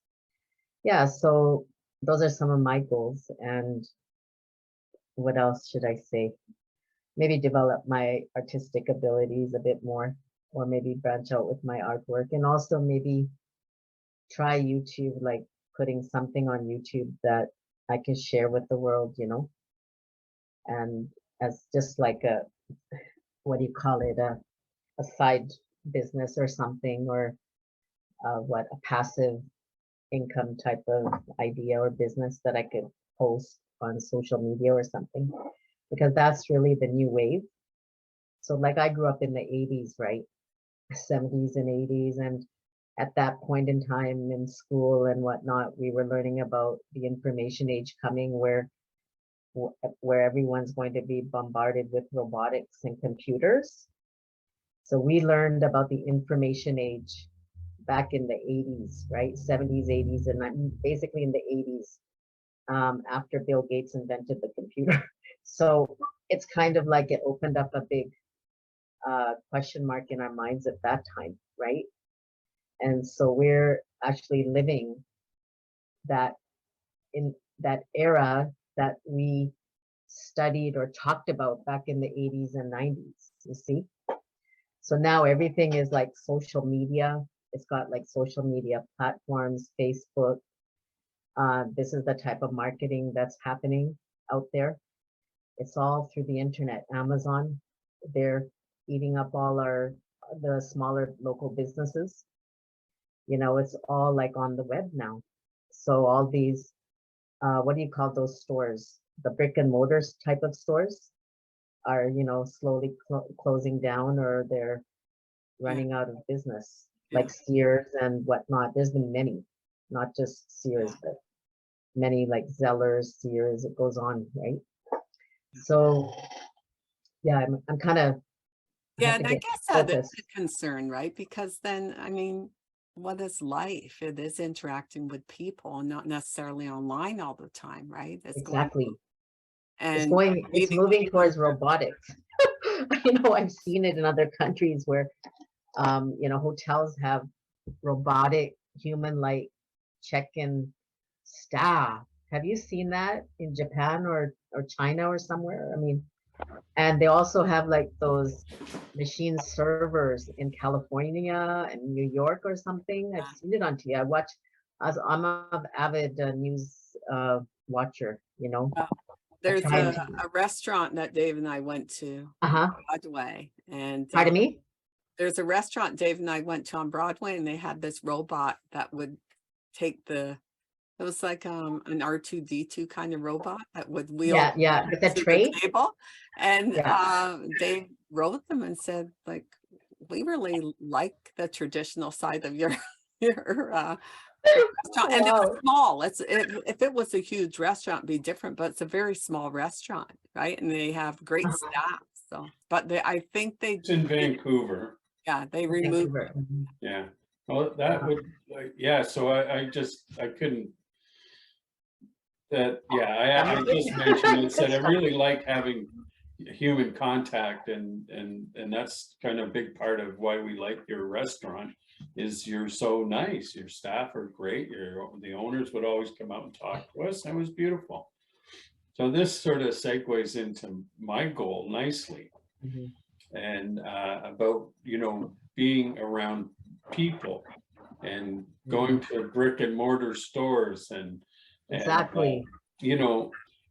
Yeah, so those are some of my goals. And what else should I say? Maybe develop my artistic abilities a bit more, or maybe branch out with my artwork, and also maybe try YouTube, like putting something on YouTube that I can share with the world, you know, and as just like a, what do you call it, a side business or something, or a passive income type of idea or business that I could post on social media or something, because that's really the new wave. So like I grew up in the 80s, right? 70s and 80s, and at that point in time in school and whatnot, we were learning about the information age coming, where everyone's going to be bombarded with robotics and computers. So we learned about the information age back in the 80s, right? 70s, 80s, and I'm basically in the 80s, after Bill Gates invented the computer. So it's kind of like it opened up a big question mark in our minds at that time, right? And so we're actually living that in that era that we studied or talked about back in the 80s and 90s, you see? So now everything is like social media. It's got like social media platforms, Facebook. This is the type of marketing that's happening out there. It's all through the internet. Amazon, they're eating up all the smaller local businesses. You know, it's all like on the web now. So all these, what do you call those stores? The brick and mortar type of stores are, you know, slowly closing down, or they're running out of business, like Sears and whatnot. There's been many, not just Sears, but many like Zellers, Sears, it goes on, right? So yeah, I'm kind of, Yeah, and I guess that is focused. a concern, right? Because then, I mean, what is life? It is interacting with people, not necessarily online all the time, right? It's Exactly. and It's meeting moving people. towards robotics. You know, I've seen it in other countries where, you know, hotels have robotic human-like check-in staff. Have you seen that in Japan or China or somewhere? I mean, and they also have like those machine servers in California and New York or something. I've seen it on TV. I'm an avid news watcher, you know. There's try a to- restaurant that Dave and I went to Uh-huh. on Broadway, and Pardon me? there's a restaurant Dave and I went to on Broadway, and they had this robot that would take it was like an R2D2 kind of robot that would wheel Yeah, with the to the tray. table. And Yeah. Dave wrote them and said, like, we really like the traditional side of your restaurant. And it was Wow. small. If it was a huge restaurant, it'd be different, but it's a very small restaurant, right? And they have great staff. So, but I think It's in Vancouver. yeah, they removed. Vancouver. Mhm. Yeah. Well, that would, yeah, so I couldn't, I just mentioned, I said, I really like having human contact, and that's kind of a big part of why we like your restaurant, is you're so nice. Your staff are great. The owners would always come out and talk to us. That was beautiful. So this sort of segues into my goal nicely, Mhm. and about, being around people and going to brick and mortar stores and Exactly.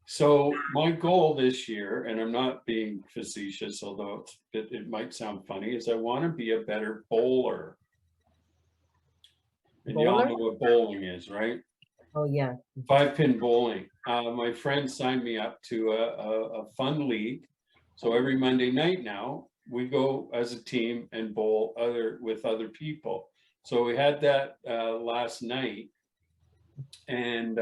so my goal this year, and I'm not being facetious, although it might sound funny, is I want to be a better bowler. And y'all Bowler? know what bowling is, right? Oh, yeah. 5-pin bowling. My friend signed me up to a fun league. So every Monday night now, we go as a team and bowl with other people. So we had that last night, and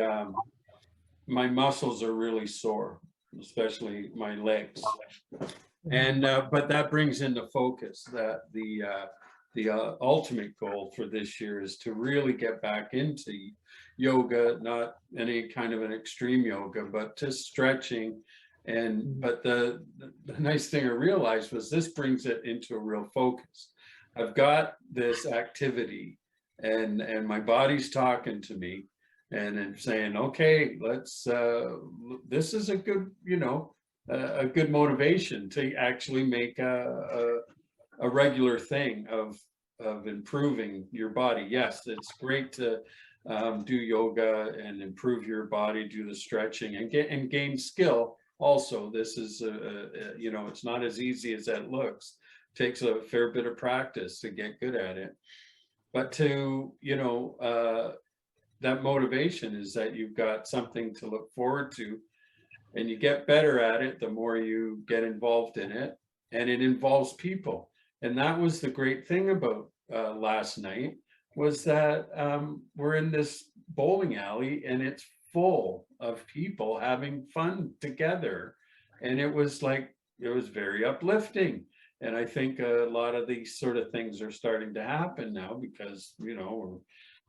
my muscles are really sore, especially my legs. And but that brings into focus that the ultimate goal for this year is to really get back into yoga, not any kind of an extreme yoga, but just stretching. And but the nice thing I realized was this brings it into a real focus. I've got this activity, and my body's talking to me, and it's saying, okay, let's this is a good, a good motivation to actually make a regular thing of improving your body. Yes, it's great to do yoga and improve your body, do the stretching, and gain skill. Also, this is it's not as easy as that looks. It takes a fair bit of practice to get good at it. But to that motivation is that you've got something to look forward to, and you get better at it the more you get involved in it, and it involves people. And that was the great thing about last night, was that we're in this bowling alley and it's full of people having fun together, and it was very uplifting. And I think a lot of these sort of things are starting to happen now, because we're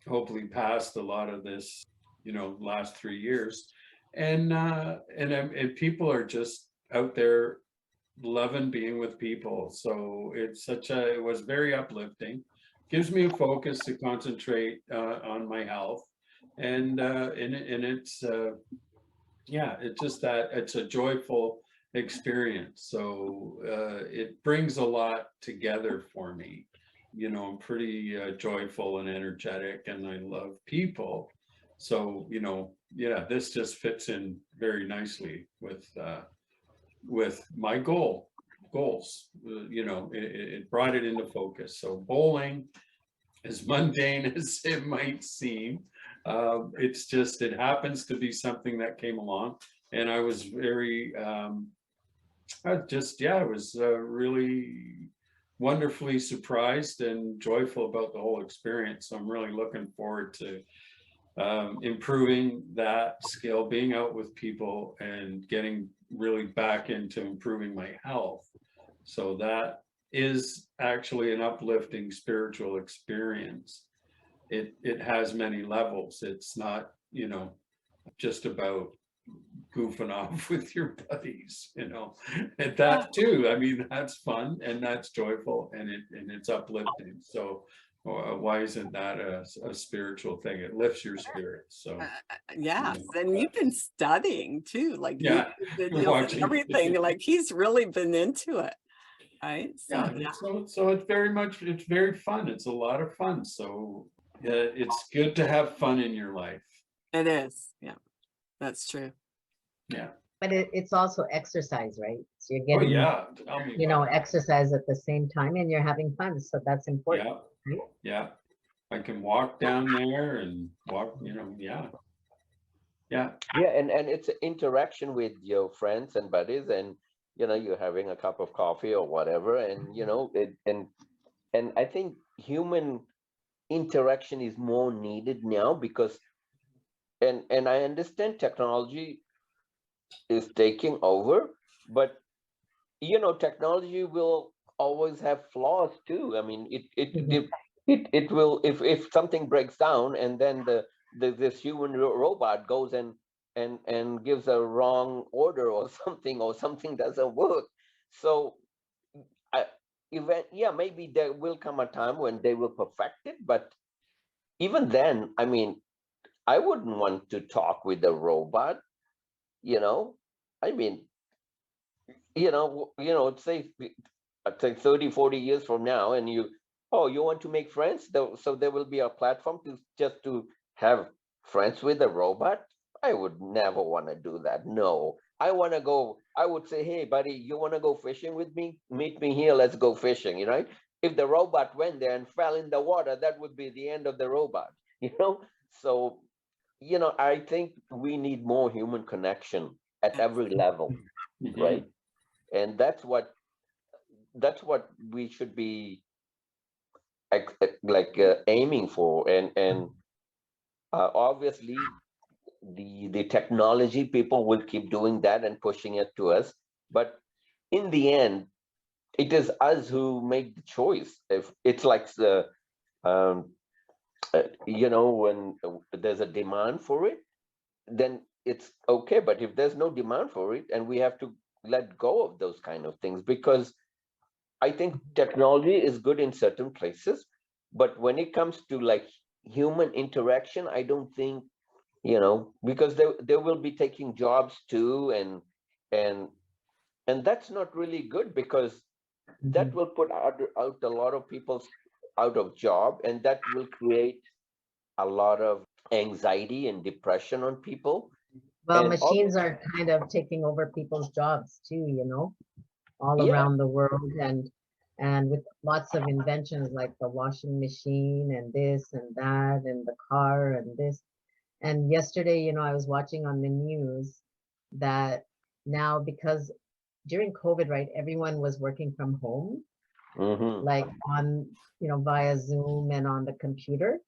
hopefully past a lot of this last 3 years, and people are just out there loving being with people. So it was very uplifting, gives me a focus to concentrate on my health, and it's it's just that it's a joyful experience. So it brings a lot together for me. I'm pretty joyful and energetic, and I love people. So this just fits in very nicely with my goals. It brought it into focus. So bowling, as mundane as it might seem, it happens to be something that came along, and I was very I was really wonderfully surprised and joyful about the whole experience. So I'm really looking forward to improving that skill, being out with people, and getting really back into improving my health. So that is actually an uplifting spiritual experience. It has many levels. It's not, just about goofing off with your buddies, and that too. I mean, that's fun and that's joyful, and it's uplifting. So why isn't that a spiritual thing? It lifts your spirits. So Yes, and you've been studying too, like yeah, YouTube videos and everything, like he's really been into it, right? So yeah. So it's very fun. It's a lot of fun. So it's good to have fun in your life. it is. Yeah, that's true. Yeah. But it's also exercise, right? So you're Oh getting, yeah. Tell me about it. exercise at the same time, and you're having fun. So that's important. Yeah. Yeah. I can walk down there and walk, yeah. Yeah. Yeah, and it's an interaction with your friends and buddies, and you're having a cup of coffee or whatever, and and I think human interaction is more needed now, because and I understand technology is taking over, but technology will always have flaws too. I mean, it will, if something breaks down, and then this human robot goes and and gives a wrong order or something doesn't work. So I yeah, maybe there will come a time when they will perfect it, but even then, I mean, I wouldn't want to talk with a robot, you know. I mean, say I think 30, 40 years from now, and you want to make friends, so there will be a platform to have friends with a robot. I would never want to do that. No, I would say, hey buddy, you want to go fishing with me? Meet me here, let's go fishing, right? If the robot went there and fell in the water, that would be the end of the robot. So I think we need more human connection at every level, Mhm. right? And that's what we should be aiming for. And obviously the technology, people will keep doing that and pushing it to us, but in the end it is us who make the choice. If it's like the um, when there's a demand for it, then it's okay. But if there's no demand for it, and we have to let go of those kind of things, because I think technology is good in certain places, but when it comes to like human interaction, I don't think, because they will be taking jobs too, and and that's not really good, because that Mhm. will put out a lot of people out of job, and that will create a lot of anxiety and depression on people. Well, And machines are kind of taking over people's jobs too, all yeah, around the world, and with lots of inventions like the washing machine and this and that and the car and this. And yesterday, I was watching on the news that now, because during COVID, right, everyone was working from home, mm-hmm, like on, via Zoom and on the computer,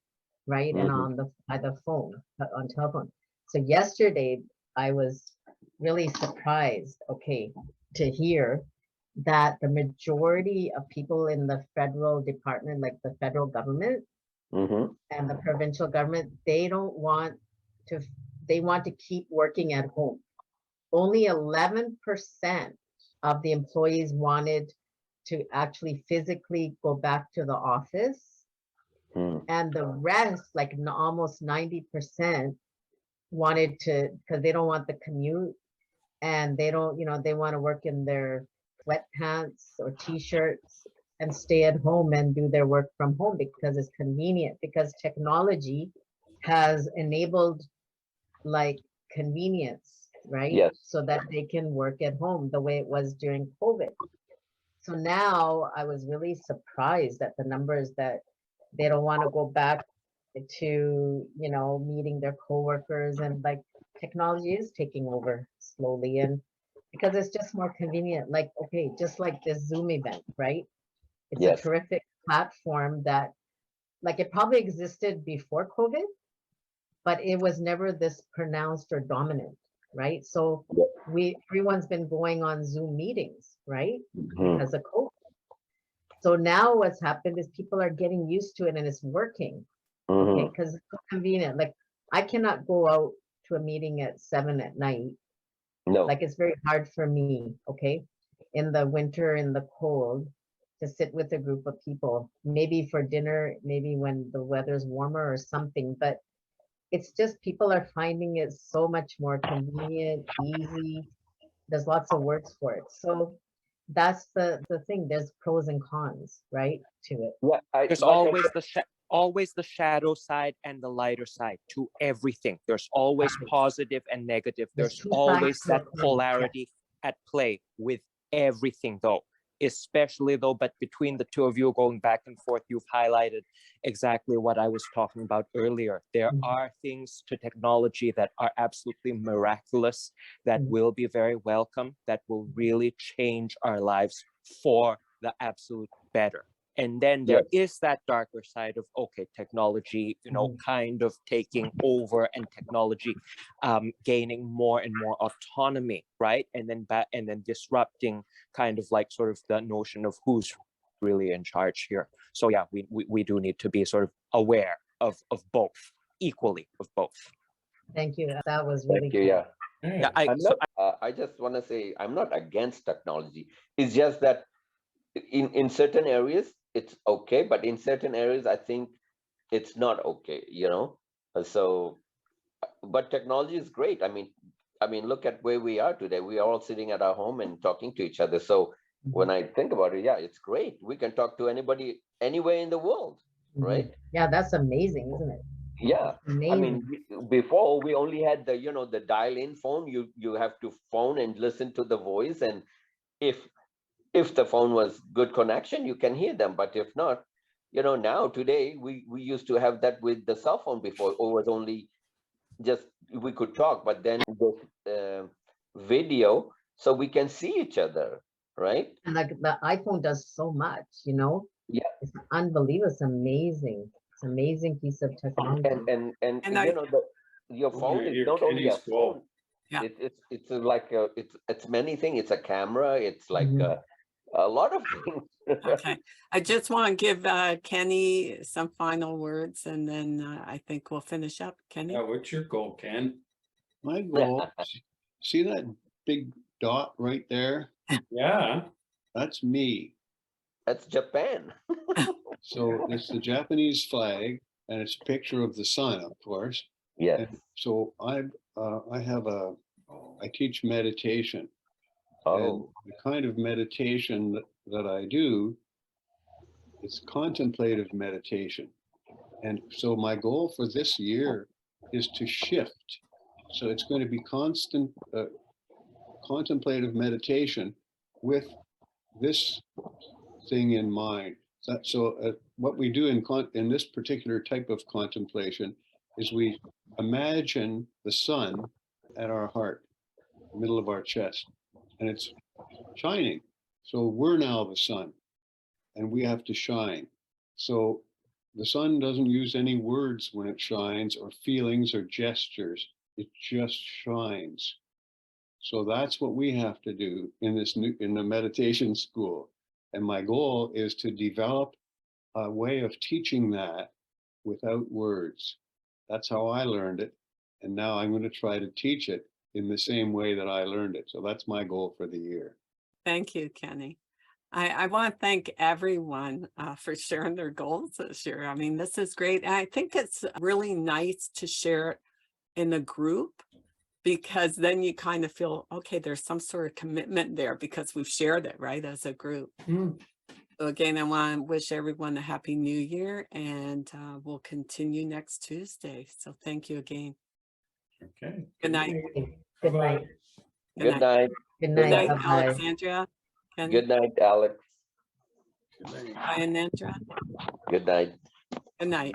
right, and mm-hmm, on by the phone, on telephone. So yesterday, I was really surprised, okay, to hear that the majority of people in the federal department, like the federal government mm-hmm. and the provincial government, to, they want to keep working at home. Only 11% of the employees wanted to actually physically go back to the office, Mm. and the rest, like almost 90%, wanted to, because they don't want the commute, and they don't, they want to work in their sweatpants or t-shirts and stay at home and do their work from home because it's convenient, because technology has enabled like convenience, right? Yes, So that they can work at home the way it was during COVID. So now I was really surprised at the numbers that they don't want to go back to, meeting their coworkers, and like technology is taking over slowly, and because it's just more convenient. Like, okay, just like this Zoom event, right? It's a yes, terrific platform that, like, it probably existed before COVID, but it was never this pronounced or dominant, right? So yes, everyone's been going on Zoom meetings, right? mm-hmm, Because of COVID. So now what's happened is people are getting used to it and it's working, okay? mm-hmm. Because it's so convenient. Like, I cannot go out to a meeting at 7 at night. No, Like, it's very hard for me, okay? In the winter, in the cold, to sit with a group of people, maybe for dinner, maybe when the weather's warmer or something, but it's just people are finding it so much more convenient, easy. There's lots of words for it. So that's the thing. There's pros and cons, right, to it. yeah, I There's like I always said, always the shadow side and the lighter side to everything. There's always Right. positive and negative. There's There's two sides always to a that coin. Yeah. polarity at play with everything, though. Especially though, but between the two of you going back and forth, you've highlighted exactly what I was talking about earlier. There Mhm, are things to technology that are absolutely miraculous, that mhm, will be very welcome, that will really change our lives for the absolute better. And then there yes, is that darker side of, okay, technology, mhm. kind of taking over, and technology gaining more and more autonomy, right? And then disrupting kind of like sort of the notion of who's really in charge here. So yeah, we do need to be sort of aware of both, equally of both. Thank you. That was really Thank you. good. Yeah. Yeah, I'm not, I just want to say I'm not against technology. It's just that in certain areas it's okay, but in certain areas I think it's not okay, you know. So, but technology is great. I mean, look at where we are today. We are all sitting at our home and talking to each other. So when I think about it, yeah, it's great. We can talk to anybody anywhere in the world, right? Yeah, that's amazing, isn't it? Yeah. I Amazing. mean, before we only had the, you know, the dial-in phone. You have to phone and listen to the voice, and if the phone was good connection, you can hear them. But if not, you know, now today we used to have that with the cell phone before, or was only just we could talk, but then with video, so we can see each other, right? And like the iPhone does so much, you know. Yeah. It's unbelievable. It's amazing. It's an amazing piece of technology. And And I- you know, your phone is Your not only a Kenny's goal. phone. Yeah. It's like it's many things. It's a camera. It's like a lot of things. Okay, I just want to give Kenny some final words, and then I think we'll finish up. Kenny? Yeah, what's your goal, Ken? My goal, see that big dot right there? Yeah. That's me. That's Japan. So it's the Japanese flag, and it's a picture of the sun, of course. Yes. And so I teach meditation. And Oh. the kind of meditation that I do, it's contemplative meditation. And so my goal for this year is to shift. So it's going to be constant contemplative meditation with this thing in mind. So what we do in this particular type of contemplation is we imagine the sun at our heart, middle of our chest, and it's shining. So we're now the sun, and we have to shine. So the sun doesn't use any words when it shines, or feelings or gestures. It just shines. So that's what we have to do in the meditation school. And my goal is to develop a way of teaching that without words. That's how I learned it. And now I'm going to try to teach it in the same way that I learned it. So that's my goal for the year. Thank you, Kenny. I want to thank everyone for sharing their goals this year. I mean, this is great. And I think it's really nice to share it in a group, because then you kind of feel, okay, there's some sort of commitment there because we've shared it, right, as a group. So again, I want to wish everyone a happy new year, and we'll continue next Tuesday. So thank you again. Okay. Good night. Good night. Good night. Good Good night. night, Bye-bye. Alexandria. Kenny, Good night, Alex. Diane, Good night. good night.